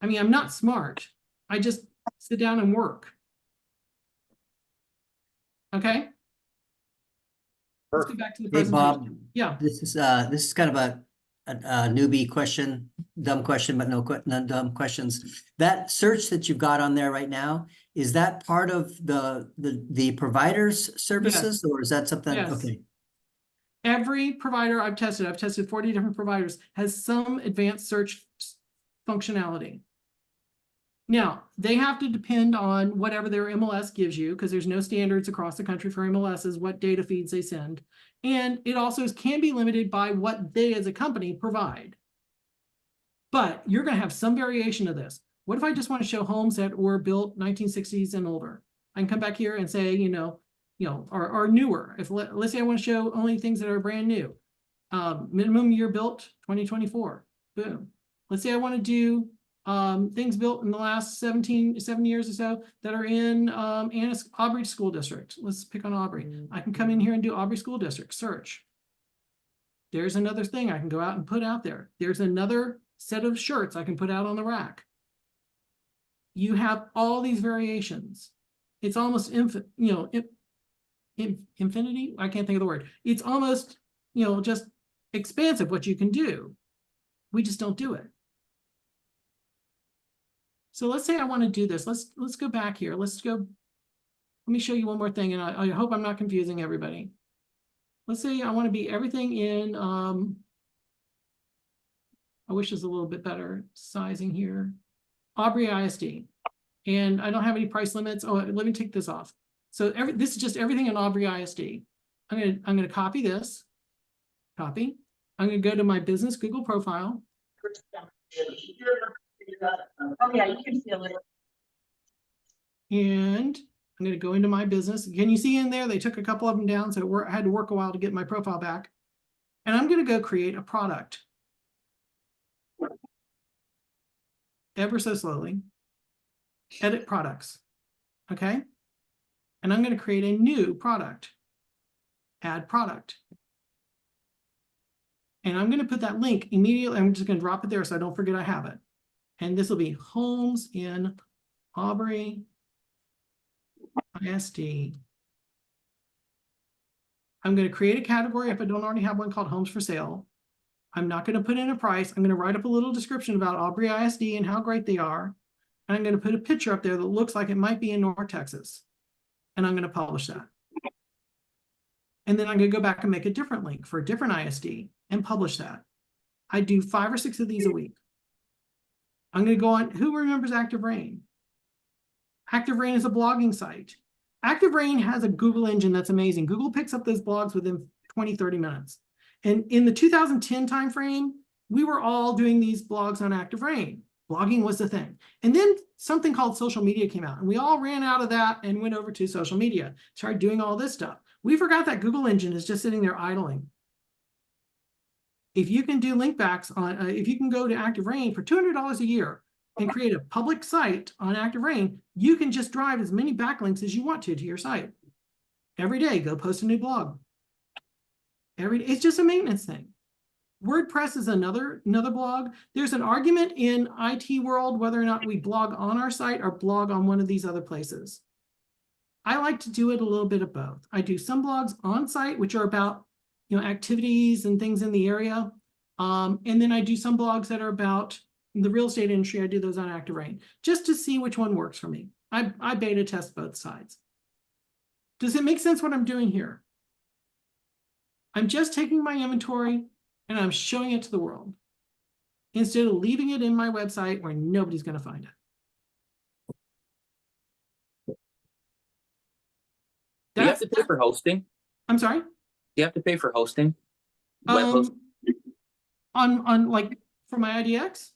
I mean, I'm not smart. I just sit down and work. Okay. Let's go back to the Hey, Bob. presentation. Yeah. This is kind of a newbie question, dumb question, but no dumb questions. That search that you've got on there right now, is that part of the provider's services, or is that something? Yes. Okay. Every provider I've tested 40 different providers, has some advanced search functionality. Now, they have to depend on whatever their MLS gives you, because there's no standards across the country for MLSs, what data feeds they send. And it also can be limited by what they as a company provide. But you're going to have some variation of this. What if I just want to show homes that were built 1960s and older? I can come back here and say, or newer. If let's say I want to show only things that are brand new. Minimum year built 2024. Boom. Let's say I want to do things built in the last 7 years or so that are in Aubrey School District. Let's pick on Aubrey. I can come in here and do Aubrey School District, search. There's another thing I can go out and put out there. There's another set of shirts I can put out on the rack. You have all these variations. It's almost infinity. I can't think of the word. It's almost, just expansive what you can do. We just don't do it. So let's say I want to do this. Let's go back here. Let me show you one more thing, and I hope I'm not confusing everybody. Let's say I want to be everything in, I wish there's a little bit better sizing here. Aubrey ISD. And I don't have any price limits. Oh, let me take this off. So this is just everything in Aubrey ISD. I'm gonna copy this. Copy. I'm gonna go to my business Google profile. Oh yeah, you can see a little. And I'm going to go into my business. Can you see in there? They took a couple of them down, so I had to work a while to get my profile back. And I'm going to go create a product. Ever so slowly. Edit products. Okay. And I'm going to create a new product. Add product. And I'm going to put that link immediately. I'm just going to drop it there so I don't forget I have it. And this will be homes in Aubrey ISD. I'm going to create a category if I don't already have one called homes for sale. I'm not going to put in a price. I'm going to write up a little description about Aubrey ISD and how great they are. And I'm going to put a picture up there that looks like it might be in North Texas. And I'm going to publish that. And then I'm going to go back and make a different link for a different ISD and publish that. I do 5 or 6 of these a week. I'm going to go on, who remembers Active Rain? Active Rain is a blogging site. Active Rain has a Google engine that's amazing. Google picks up those blogs within 20, 30 minutes. And in the 2010 timeframe, we were all doing these blogs on Active Rain. Blogging was the thing. And then something called social media came out, and we all ran out of that and went over to social media, started doing all this stuff. We forgot that Google engine is just sitting there idling. If you can do link backs on, if you can go to Active Rain for $200 a year and create a public site on Active Rain, you can just drive as many backlinks as you want to your site. Every day, go post a new blog. It's just a maintenance thing. WordPress is another blog. There's an argument in IT world whether or not we blog on our site or blog on one of these other places. I like to do it a little bit of both. I do some blogs on site, which are about, activities and things in the area. And then I do some blogs that are about the real estate industry. I do those on Active Rain just to see which one works for me. I beta test both sides. Does it make sense what I'm doing here? I'm just taking my inventory and I'm showing it to the world instead of leaving it in my website where nobody's going to find it. Do you have to pay for hosting? I'm sorry? Do you have to pay for hosting? Web hosting? On like for my IDX?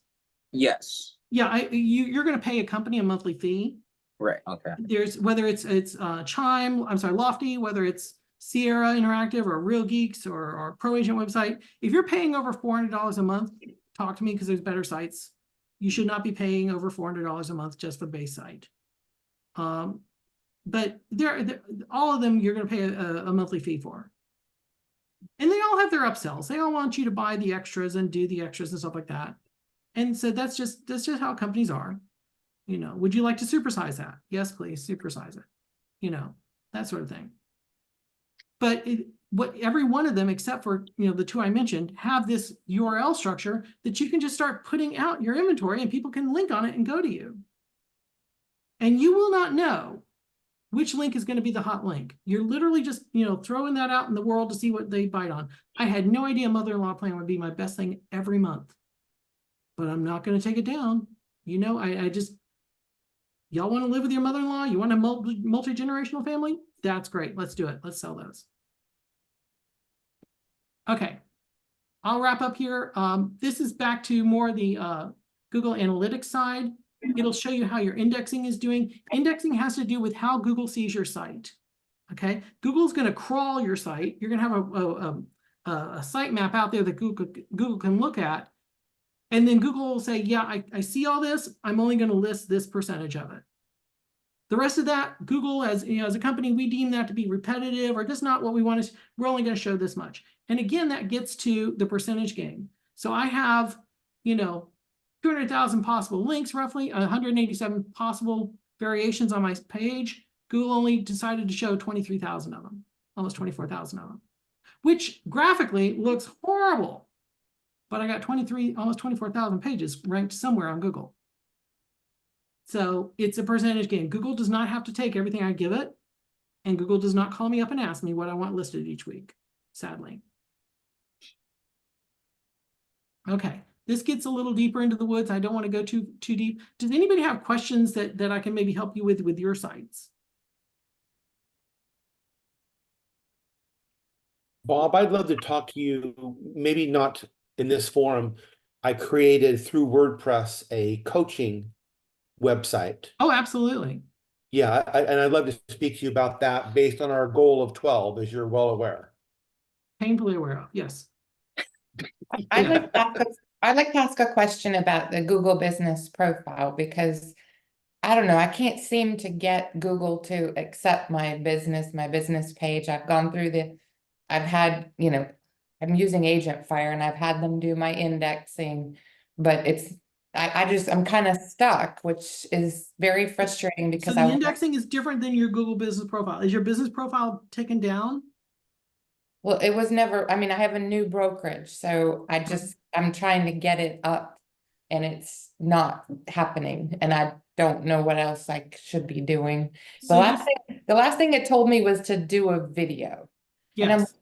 Yes. Yeah, you're going to pay a company a monthly fee. Right. Okay. There's whether it's Chime, I'm sorry, Lofty, whether it's Sierra Interactive or Real Geeks or Pro Agent website. If you're paying over $400 a month, talk to me because there's better sites. You should not be paying over $400 a month just for the base site. But all of them you're going to pay a monthly fee for. And they all have their upsells. They all want you to buy the extras and do the extras and stuff like that. And so that's just how companies are. Would you like to supersize that? Yes, please, supersize it. That sort of thing. But every one of them, except for the 2 I mentioned, have this URL structure that you can just start putting out your inventory and people can link on it and go to you. And you will not know which link is going to be the hot link. You're literally just throwing that out in the world to see what they bite on. I had no idea mother-in-law plan would be my best thing every month, but I'm not going to take it down. I just, y'all want to live with your mother-in-law? You want a multi-generational family? That's great. Let's do it. Let's sell those. Okay, I'll wrap up here. This is back to more the Google Analytics side. It'll show you how your indexing is doing. Indexing has to do with how Google sees your site. Okay, Google's going to crawl your site. You're going to have a site map out there that Google can look at. And then Google will say, yeah, I see all this. I'm only going to list this percentage of it. The rest of that, Google, as a company, we deem that to be repetitive or just not what we want to. We're only going to show this much. And again, that gets to the percentage game. So I have, 200,000 possible links, roughly 187 possible variations on my page. Google only decided to show 23,000 of them, almost 24,000 of them, which graphically looks horrible. But I got almost 24,000 pages ranked somewhere on Google. So it's a percentage game. Google does not have to take everything I give it, and Google does not call me up and ask me what I want listed each week, sadly. Okay, this gets a little deeper into the woods. I don't want to go too deep. Does anybody have questions that I can maybe help you with your sites? Bob, I'd love to talk to you, maybe not in this forum. I created through WordPress a coaching website. Oh, absolutely. Yeah, and I'd love to speak to you about that based on our goal of 12, as you're well aware. Painfully aware of, yes. I'd like to ask a question about the Google business profile because I don't know, I can't seem to get Google to accept my business page. I've gone through I've had, I'm using Agent Fire and I've had them do my indexing, but I'm kind of stuck, which is very frustrating So because the I want. indexing is different than your Google business profile. Is your business profile taken down? Well, it was never, I mean, I have a new brokerage, so I'm trying to get it up and it's not happening. And I don't know what else I should be doing. So The last thing it told me was to do a video. And yes,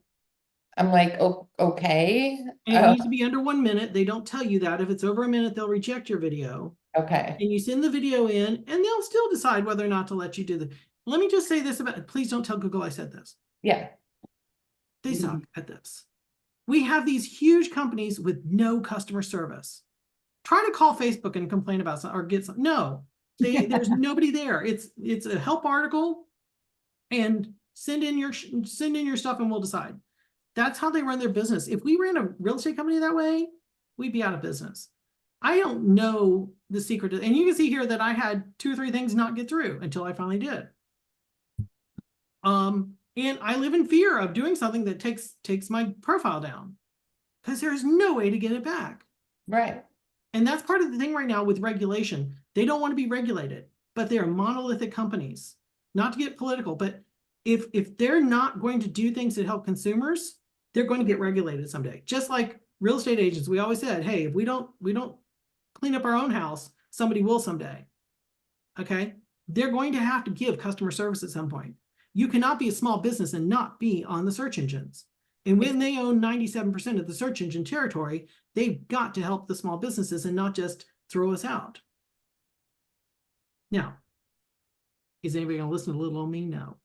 I'm like, oh, okay. and it needs to be under 1 minute. They don't tell you that. If it's over a minute, they'll reject your video. Okay. And you send the video in, and they'll still decide whether or not to let you do the. Let me just say this about, please don't tell Google I said this. Yeah. They suck at this. We have these huge companies with no customer service. Try to call Facebook and complain about something or get some. No, there's nobody there. It's a help article, and send in your stuff, and we'll decide. That's how they run their business. If we ran a real estate company that way, we'd be out of business. I don't know the secret, and you can see here that I had 2 or 3 things not get through until I finally did. And I live in fear of doing something that takes my profile down, because there's no way to get it back. Right. And that's part of the thing right now with regulation. They don't want to be regulated, but they're monolithic companies. Not to get political, but if they're not going to do things that help consumers, they're going to get regulated someday. Just like real estate agents, we always said, hey, if we don't clean up our own house, somebody will someday. Okay? They're going to have to give customer service at some point. You cannot be a small business and not be on the search engines. And when they own 97% of the search engine territory, they've got to help the small businesses and not just throw us out. Now, is anybody going to listen to little old me? No,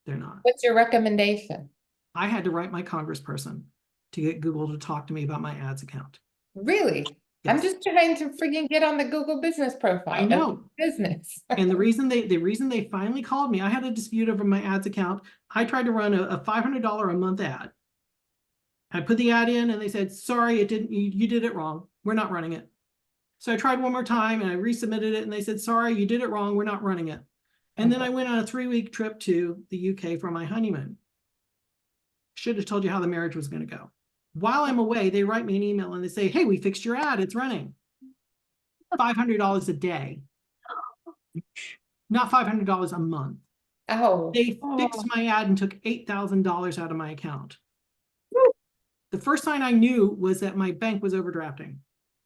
they're not. What's your recommendation? I had to write my congressperson to get Google to talk to me about my ads account. Really? I'm just trying to freaking get on the Google business profile. I know. Business. And the reason they finally called me, I had a dispute over my ads account. I tried to run a $500 a month ad. I put the ad in and they said, sorry, you did it wrong. We're not running it. So I tried one more time and I resubmitted it and they said, sorry, you did it wrong. We're not running it. And then I went on a 3-week trip to the UK for my honeymoon. Should have told you how the marriage was going to go. While I'm away, they write me an email and they say, hey, we fixed your ad. It's running. $500 a day. Not $500 a month. Oh. They fixed my ad and took $8,000 out of my account. The first sign I knew was that my bank was overdrafting,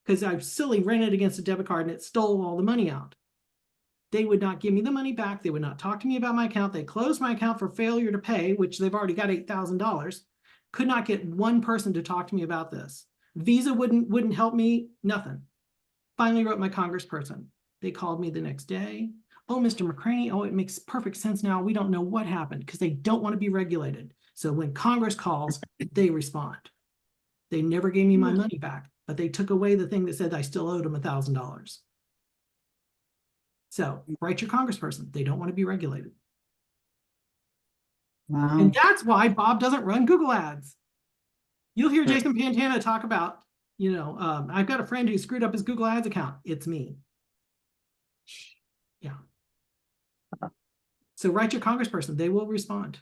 because I silly ran it against a debit card and it stole all the money out. They would not give me the money back. They would not talk to me about my account. They closed my account for failure to pay, which they've already got $8,000. Could not get one person to talk to me about this. Visa wouldn't help me, nothing. Finally wrote my congressperson. They called me the next day. Oh, Mr. McCraney, oh, it makes perfect sense now. We don't know what happened, because they don't want to be regulated. So when Congress calls, they respond. They never gave me my money back, but they took away the thing that said I still owed them $1,000. So write your congressperson. They don't want to be regulated. Wow. And that's why Bob doesn't run Google ads. You'll hear Jason Pantana talk about, I've got a friend who screwed up his Google ads account. It's me. Yeah. So write your congressperson. They will respond.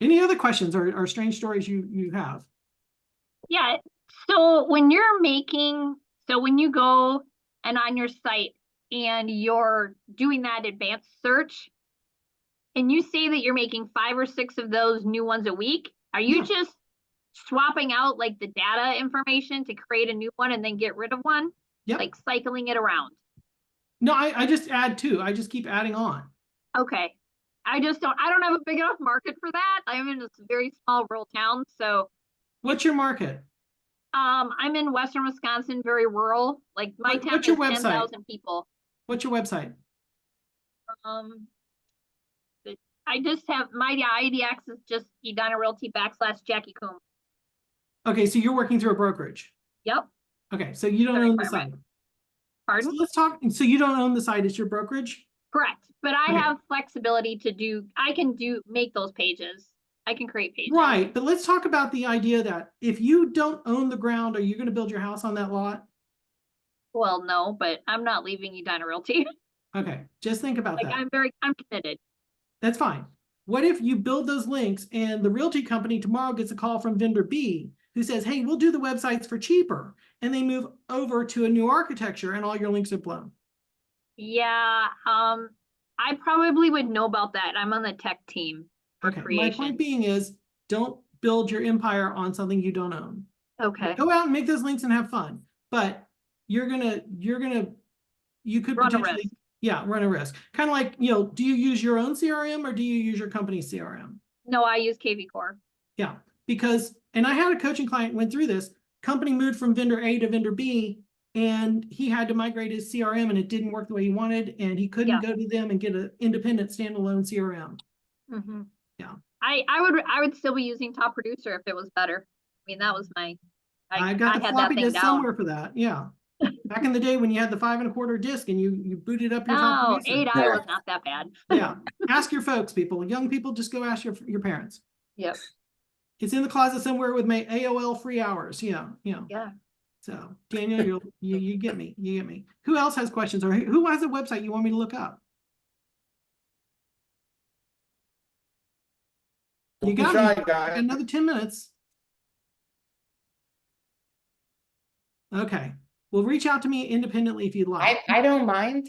Any other questions or strange stories you have? Yeah. So when you go and on your site and you're doing that advanced search and you say that you're making 5 or 6 of those new ones a week, are you just swapping out like the data information to create a new one and then get rid of one? Yep. Like cycling it around? No, I just add 2. I just keep adding on. Okay. I don't have a big enough market for that. I'm in a very small rural town. So what's your market? I'm in Western Wisconsin, very rural. Like my town what's has your website? 10,000 people. What's your website? I just have my IDX is just Edina Realty / Jackie Coombe. Okay, so you're working through a brokerage. Yep. Okay, so you don't own the site. Pardon? So let's talk. So you don't own the site, it's your brokerage? Correct. But I Okay. have flexibility to make those pages. I can create pages. Right, but let's talk about the idea that if you don't own the ground, are you going to build your house on that lot? Well, no, but I'm not leaving Edina Realty. Okay, just think about that. I'm committed. That's fine. What if you build those links and the realty company tomorrow gets a call from vendor B who says, hey, we'll do the websites for cheaper. And they move over to a new architecture and all your links are blown. Yeah, I probably would know about that. I'm on the tech team for Okay, my creation. point being is, don't build your empire on something you don't own. Okay, Go out and make those links and have fun, but you could Run a potentially, risk. yeah, run a risk. Kind of like, you know, do you use your own CRM or do you use your company's CRM? No, I use KV Core. Yeah, because, and I had a coaching client went through this, company moved from vendor A to vendor B, and he had to migrate his CRM and it didn't work the way he wanted, and he couldn't go to them and get an independent standalone CRM. Mm-hmm. Yeah. I would still be using Top Producer if it was better. I mean, that was my, I got the had that floppy thing disk down. somewhere for that, yeah. Back in the day when you had the 5 1/4 disc and you booted up your Top No, Producer. 8i was not that bad. Yeah, ask your folks, people. Young people, just go ask your parents. Yep. It's in the closet somewhere with my AOL free hours. Yeah. Yeah. So Daniel, you get me. You get me. Who else has questions, or who has a website you want me to look up? You Don't be got shy, me. guys. Another 10 minutes. Okay. Well, reach out to me independently if you'd like. I don't mind.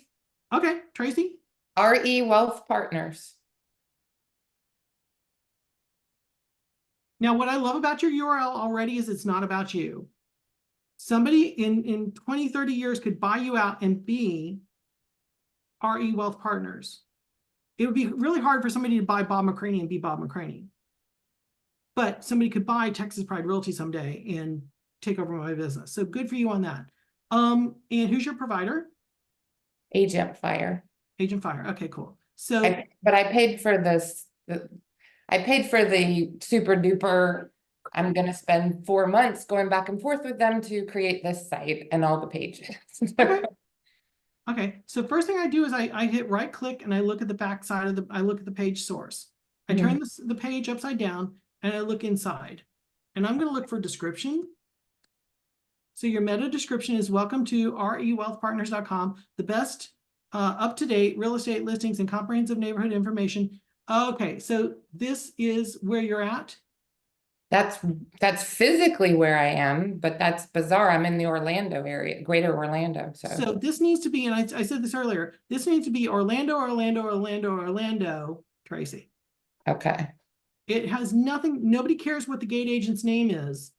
Okay, Tracy. RE Wealth Partners. Now, what I love about your URL already is it's not about you. Somebody in 20, 30 years could buy you out and be RE Wealth Partners. It would be really hard for somebody to buy Bob McCraney and be Bob McCraney. But somebody could buy Texas Pride Realty someday and take over my business. So good for you on that. And who's your provider? Agent Fire. Agent Fire. Okay, cool. So, But I paid for this. I paid for the super duper. I'm going to spend 4 months going back and forth with them to create this site and all the pages. okay. Okay. So first thing I do is I hit right click and I look at the back side of I look at the page source. I turn the page upside down and I look inside, and I'm going to look for description. So your meta description is welcome to rewealthpartners.com, the best up-to-date real estate listings and comprehensive neighborhood information. Okay, so this is where you're at. That's physically where I am, but that's bizarre. I'm in the Orlando area, greater Orlando. So this needs to be, and I said this earlier, this needs to be Orlando, Tracy. Okay. It has nothing, nobody cares what the gate agent's name is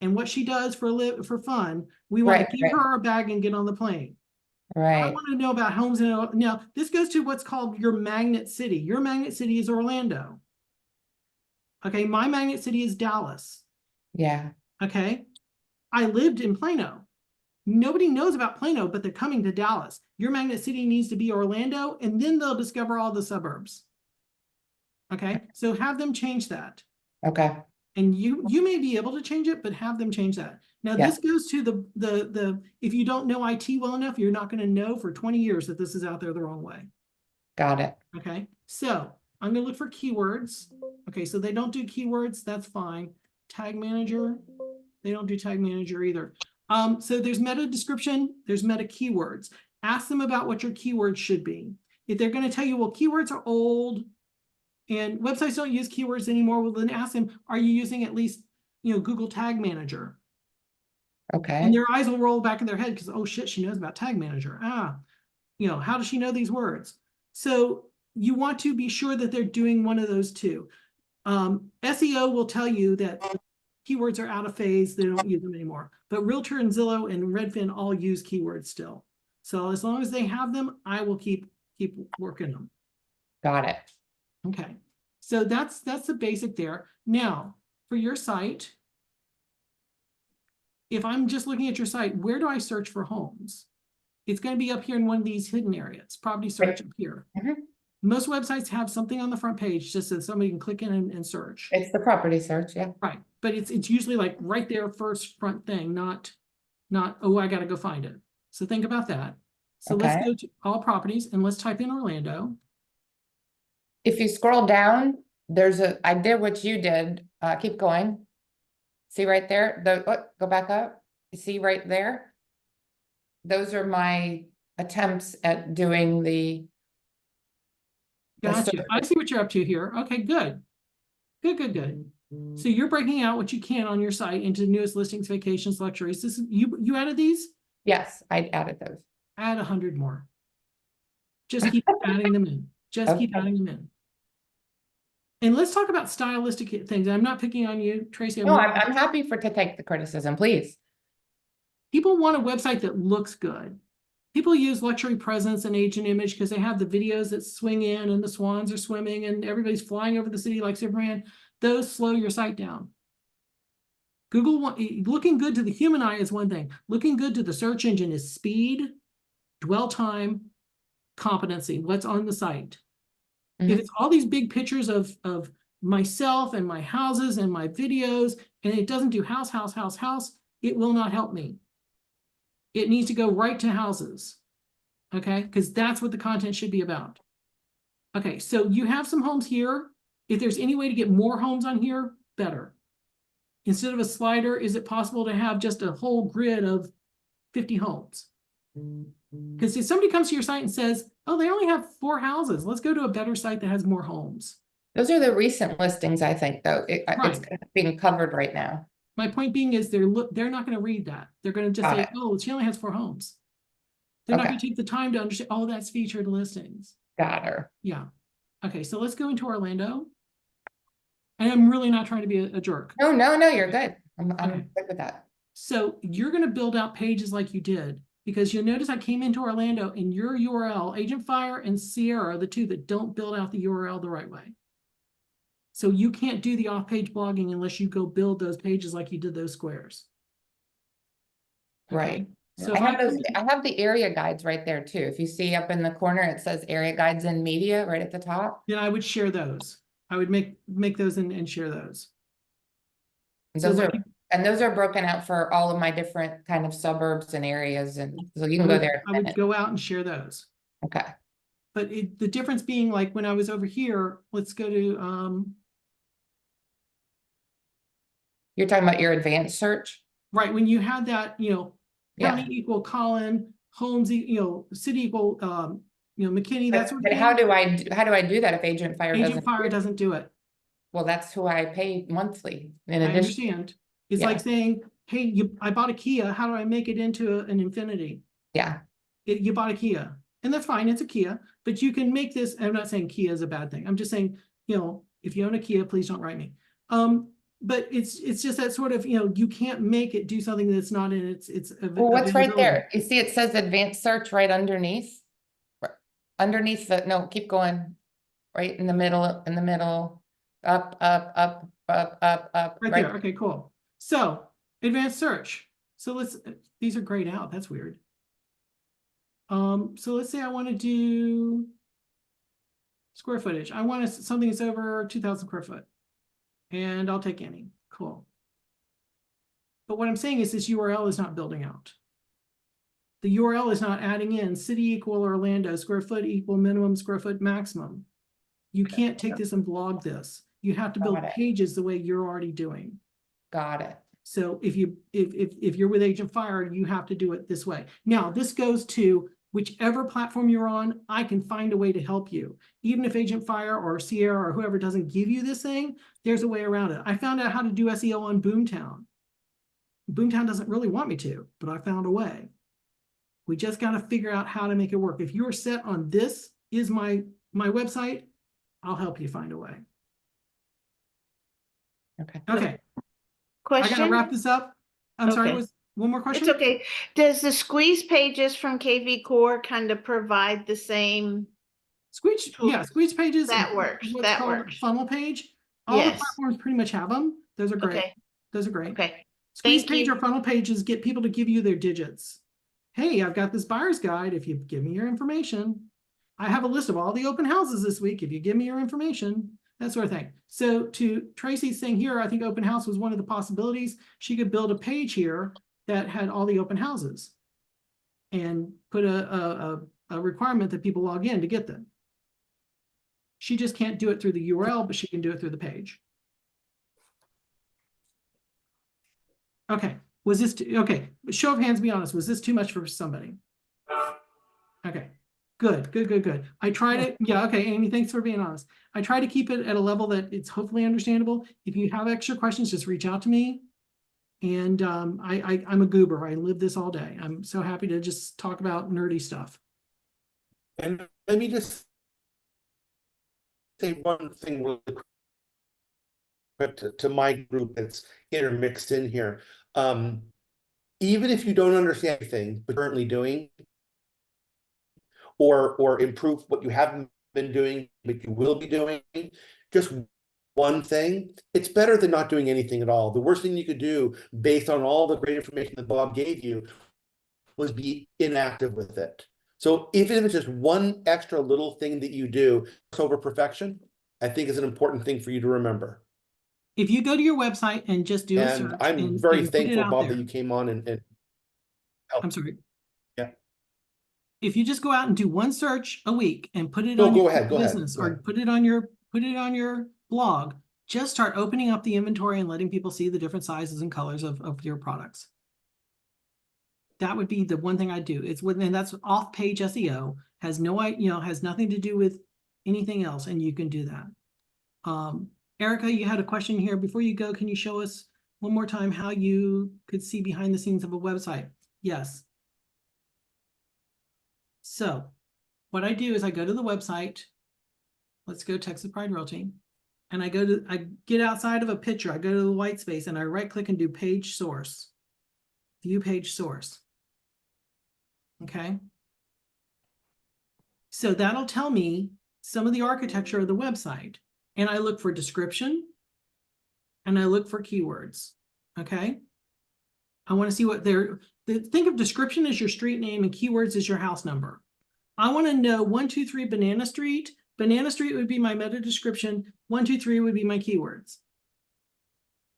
and what she does for fun. We want to give her a bag and get on the plane. Right. I want to know about homes. Now, this goes to what's called your magnet city. Your magnet city is Orlando. Okay, my magnet city is Dallas. Yeah. Okay, I lived in Plano. Nobody knows about Plano, but they're coming to Dallas. Your magnet city needs to be Orlando, and then they'll discover all the suburbs. Okay, so have them change that. Okay. And you may be able to change it, but have them change that. Now, this goes to the if you don't know IT well enough, you're not going to know for 20 years that this is out there the wrong way. Got it. Okay, so I'm going to look for keywords. Okay, so they don't do keywords. That's fine. Tag manager. They don't do tag manager either. So there's meta description. There's meta keywords. Ask them about what your keywords should be. If they're going to tell you, well, keywords are old and websites don't use keywords anymore, well, then ask them, are you using at least, Google Tag Manager? Okay. And their eyes will roll back in their head because, oh shit, she knows about Tag Manager. How does she know these words? So you want to be sure that they're doing one of those two. SEO will tell you that keywords are out of phase. They don't use them anymore. But Realtor and Zillow and Redfin all use keywords still. So as long as they have them, I will keep working them. Got it. Okay. So that's the basic there. Now, for your site, if I'm just looking at your site, where do I search for homes? It's going to be up here in one of these hidden areas, property search up here. Most websites have something on the front page just so somebody can click in and search. It's the property search, yeah. Right. But it's usually like right there, first front thing, not, oh, I got to go find it. So think about that. So let's go to all properties and let's type in Orlando. If you scroll down, I did what you did. Keep going. See right there? Go back up. You see right there? Those are my attempts at doing the Gotcha. I see what you're up to here. Okay, good. Good. So you're breaking out what you can on your site into newest listings, vacations, luxuries. This is, you added these? Yes, I added those. Add 100 more. Just keep adding them in. Just keep Okay. adding them in. And let's talk about stylistic things. I'm not picking on you, Tracy. No, I'm happy to take the criticism, please. People want a website that looks good. People use luxury presence and agent image because they have the videos that swing in and the swans are swimming and everybody's flying over the city like Superman. Those slow your site down. Looking good to the human eye is one thing. Looking good to the search engine is speed, dwell time, competency, what's on the site. If it's all these big pictures of myself and my houses and my videos, and it doesn't do house, it will not help me. It needs to go right to houses, okay? Because that's what the content should be about. Okay, so you have some homes here. If there's any way to get more homes on here, better. Instead of a slider, is it possible to have just a whole grid of 50 homes? Because if somebody comes to your site and says, oh, they only have 4 houses, let's go to a better site that has more homes. Those are the recent listings, I think, though. It's Right. being covered right now. My point being is they're not going to read that. They're going to just Got say, it. oh, she only has 4 homes. They're not Okay. going to take the time to understand, oh, that's featured listings. Got her. Yeah. Okay, so let's go into Orlando. And I'm really not trying to be a jerk. No, you're good. I'm Okay. good with that. So you're going to build out pages like you did, because you'll notice I came into Orlando and your URL, Agent Fire and Sierra are the two that don't build out the URL the right way. So you can't do the off-page blogging unless you go build those pages like you did those squares. Okay? Right. So I if have come those, in- I have the area guides right there too. If you see up in the corner, it says area guides and media right at the top. then I would share those. I would make those and share those. And So those what are those are broken out for all of my different kind of suburbs and areas, and so you I can go would, there. I would go out and share those. Okay. But the difference being, like when I was over here, let's go to You're talking about your advanced search? right, when you had that, Yeah. county equal Collin, homes, city equal, McKinney, that sort of But thing. how do I do that if Agent Fire Agent doesn't? Fire doesn't do it. Well, that's who I pay monthly in I addition. understand. It's Yeah. like saying, hey, I bought a Kia. How do I make it into an Infiniti? Yeah. You bought a Kia, and that's fine. It's a Kia, but you can make this. I'm not saying Kia is a bad thing. I'm just saying, if you own a Kia, please don't write me. But it's just that sort of, you can't make it do something that's not in its. Well, what's right there? You see, it says advanced search right underneath. Underneath no, keep going. Right in the middle, up, Right there. Okay, cool. So advanced search. So these are grayed out. That's weird. So let's say I want to do square footage. I want something that's over 2,000 square foot. And I'll take any. Cool. But what I'm saying is this URL is not building out. The URL is not adding in city equal Orlando, square foot equal minimum, square foot maximum. You can't take this and blog this. You have to build Got it. pages the way you're already doing. Got it. So if you're with Agent Fire, you have to do it this way. Now, this goes to whichever platform you're on. I can find a way to help you. Even if Agent Fire or Sierra or whoever doesn't give you this thing, there's a way around it. I found out how to do SEO on Boomtown. Boomtown doesn't really want me to, but I found a way. We just got to figure out how to make it work. If you're set on this is my website, I'll help you find a way. Okay. Okay, I Question? gotta wrap this up. I'm sorry, Okay. was one more question? It's okay. Does the squeeze pages from KV Core kind of provide the same? Squeeze pages. That and works, what's that called works. funnel page. All the Yes. platforms pretty much have them. Those are great. Okay, Those are great. okay. Squeeze Thank page you. or funnel pages get people to give you their digits. Hey, I've got this buyer's guide. If you give me your information, I have a list of all the open houses this week. If you give me your information, that sort of thing. So to Tracy's thing here, I think open house was one of the possibilities. She could build a page here that had all the open houses and put a requirement that people log in to get them. She just can't do it through the URL, but she can do it through the page. Okay, was this, okay, show of hands, be honest, was this too much for somebody? Okay, Good. I try to, yeah, okay, Amy, thanks for being honest. I try to keep it at a level that it's hopefully understandable. If you have extra questions, just reach out to me. And I'm a goober. I live this all day. I'm so happy to just talk about nerdy stuff. And let me just say one thing really quick to my group that's intermixed in here. Even if you don't understand anything but currently doing, or improve what you haven't been doing, but you will be doing, just one thing, it's better than not doing anything at all. The worst thing you could do based on all the great information that Bob gave you was be inactive with it. So even if it's just one extra little thing that you do over perfection, I think is an important thing for you to remember. If you go to your website and just do a search. And I'm and very put it thankful, out Bob, there. that you came on and I'm sorry. Yeah. If you just go out and do one search a week and put it No, on go your ahead, go ahead, business go or ahead. put it on your blog, just start opening up the inventory and letting people see the different sizes and colors of your products. That would be the one thing I do. It's when, and that's off-page SEO, has no, has nothing to do with anything else, and you can do that. Erica, you had a question here. Before you go, can you show us one more time how you could see behind the scenes of a website? Yes. So what I do is I go to the website. Let's go Texas Pride Realty. And I get outside of a picture. I go to the white space and I right click and do page source. View page source. Okay. So that'll tell me some of the architecture of the website. And I look for description and I look for keywords. Okay. I want to see what think of description as your street name and keywords as your house number. I want to know 123 Banana Street. Banana Street would be my meta description. 123 would be my keywords.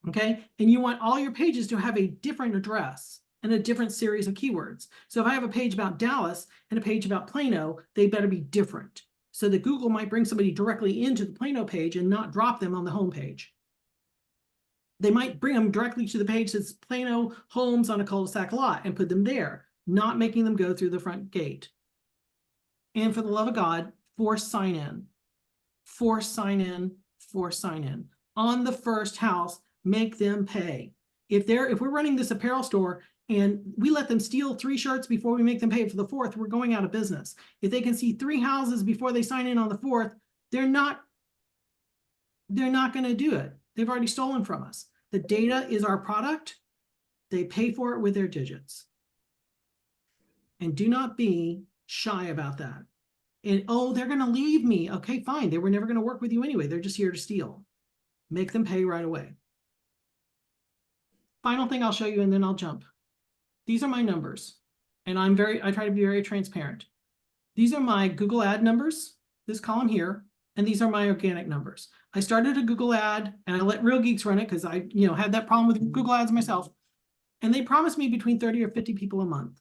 Okay. And you want all your pages to have a different address and a different series of keywords. So if I have a page about Dallas and a page about Plano, they better be different. So that Google might bring somebody directly into the Plano page and not drop them on the home page. They might bring them directly to the page that's Plano homes on a cul-de-sac lot and put them there, not making them go through the front gate. And for the love of God, force sign in. Force sign in, force sign in. On the first house, make them pay. If we're running this apparel store and we let them steal 3 shirts before we make them pay for the 4th, we're going out of business. If they can see 3 houses before they sign in on the 4th, they're not going to do it. They've already stolen from us. The data is our product. They pay for it with their digits. And do not be shy about that. And, oh, they're going to leave me. Okay, fine. They were never going to work with you anyway. They're just here to steal. Make them pay right away. Final thing I'll show you, and then I'll jump. These are my numbers. And I try to be very transparent. These are my Google ad numbers, this column here, and these are my organic numbers. I started a Google ad and I let Real Geeks run it because I, had that problem with Google ads myself. And they promised me between 30 or 50 people a month.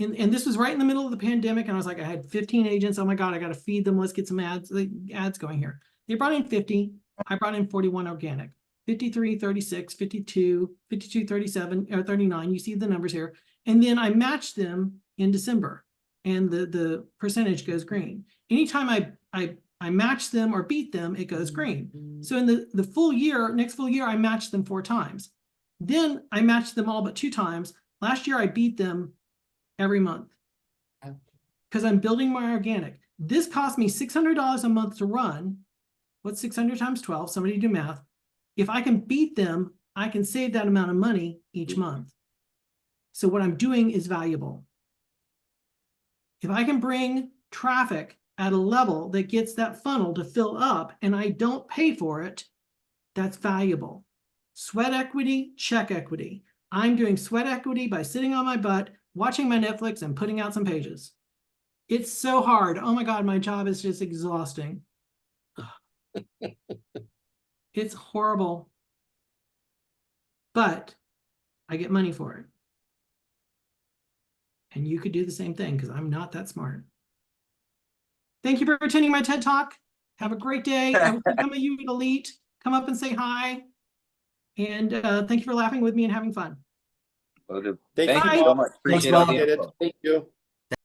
And this was right in the middle of the pandemic. And I was like, I had 15 agents. Oh my God, I got to feed them. Let's get some ads going here. They brought in 50. I brought in 41 organic. 53, 36, 52, 52, 37, or 39. You see the numbers here. And then I matched them in December. And the percentage goes green. Anytime I match them or beat them, it goes green. So in the full year, next full year, I matched them 4 times. Then I matched them all but 2 times. Last year, I beat them every month because I'm building my organic. This cost me $600 a month to run. What's 600 times 12? Somebody do math. If I can beat them, I can save that amount of money each month. So what I'm doing is valuable. If I can bring traffic at a level that gets that funnel to fill up and I don't pay for it, that's valuable. Sweat equity, check equity. I'm doing sweat equity by sitting on my butt, watching my Netflix and putting out some pages. It's so hard. Oh my God, my job is just exhausting. It's horrible. But I get money for it. And you could do the same thing because I'm not that smart. Thank you for attending my TED Talk. Have a great day. I will see some of you at Elite. Come up and say hi. And thank you for laughing with me and having fun. Will do. Thank Thank you you so Bob. much. Thanks, Appreciate all Bob. the info. Thank you.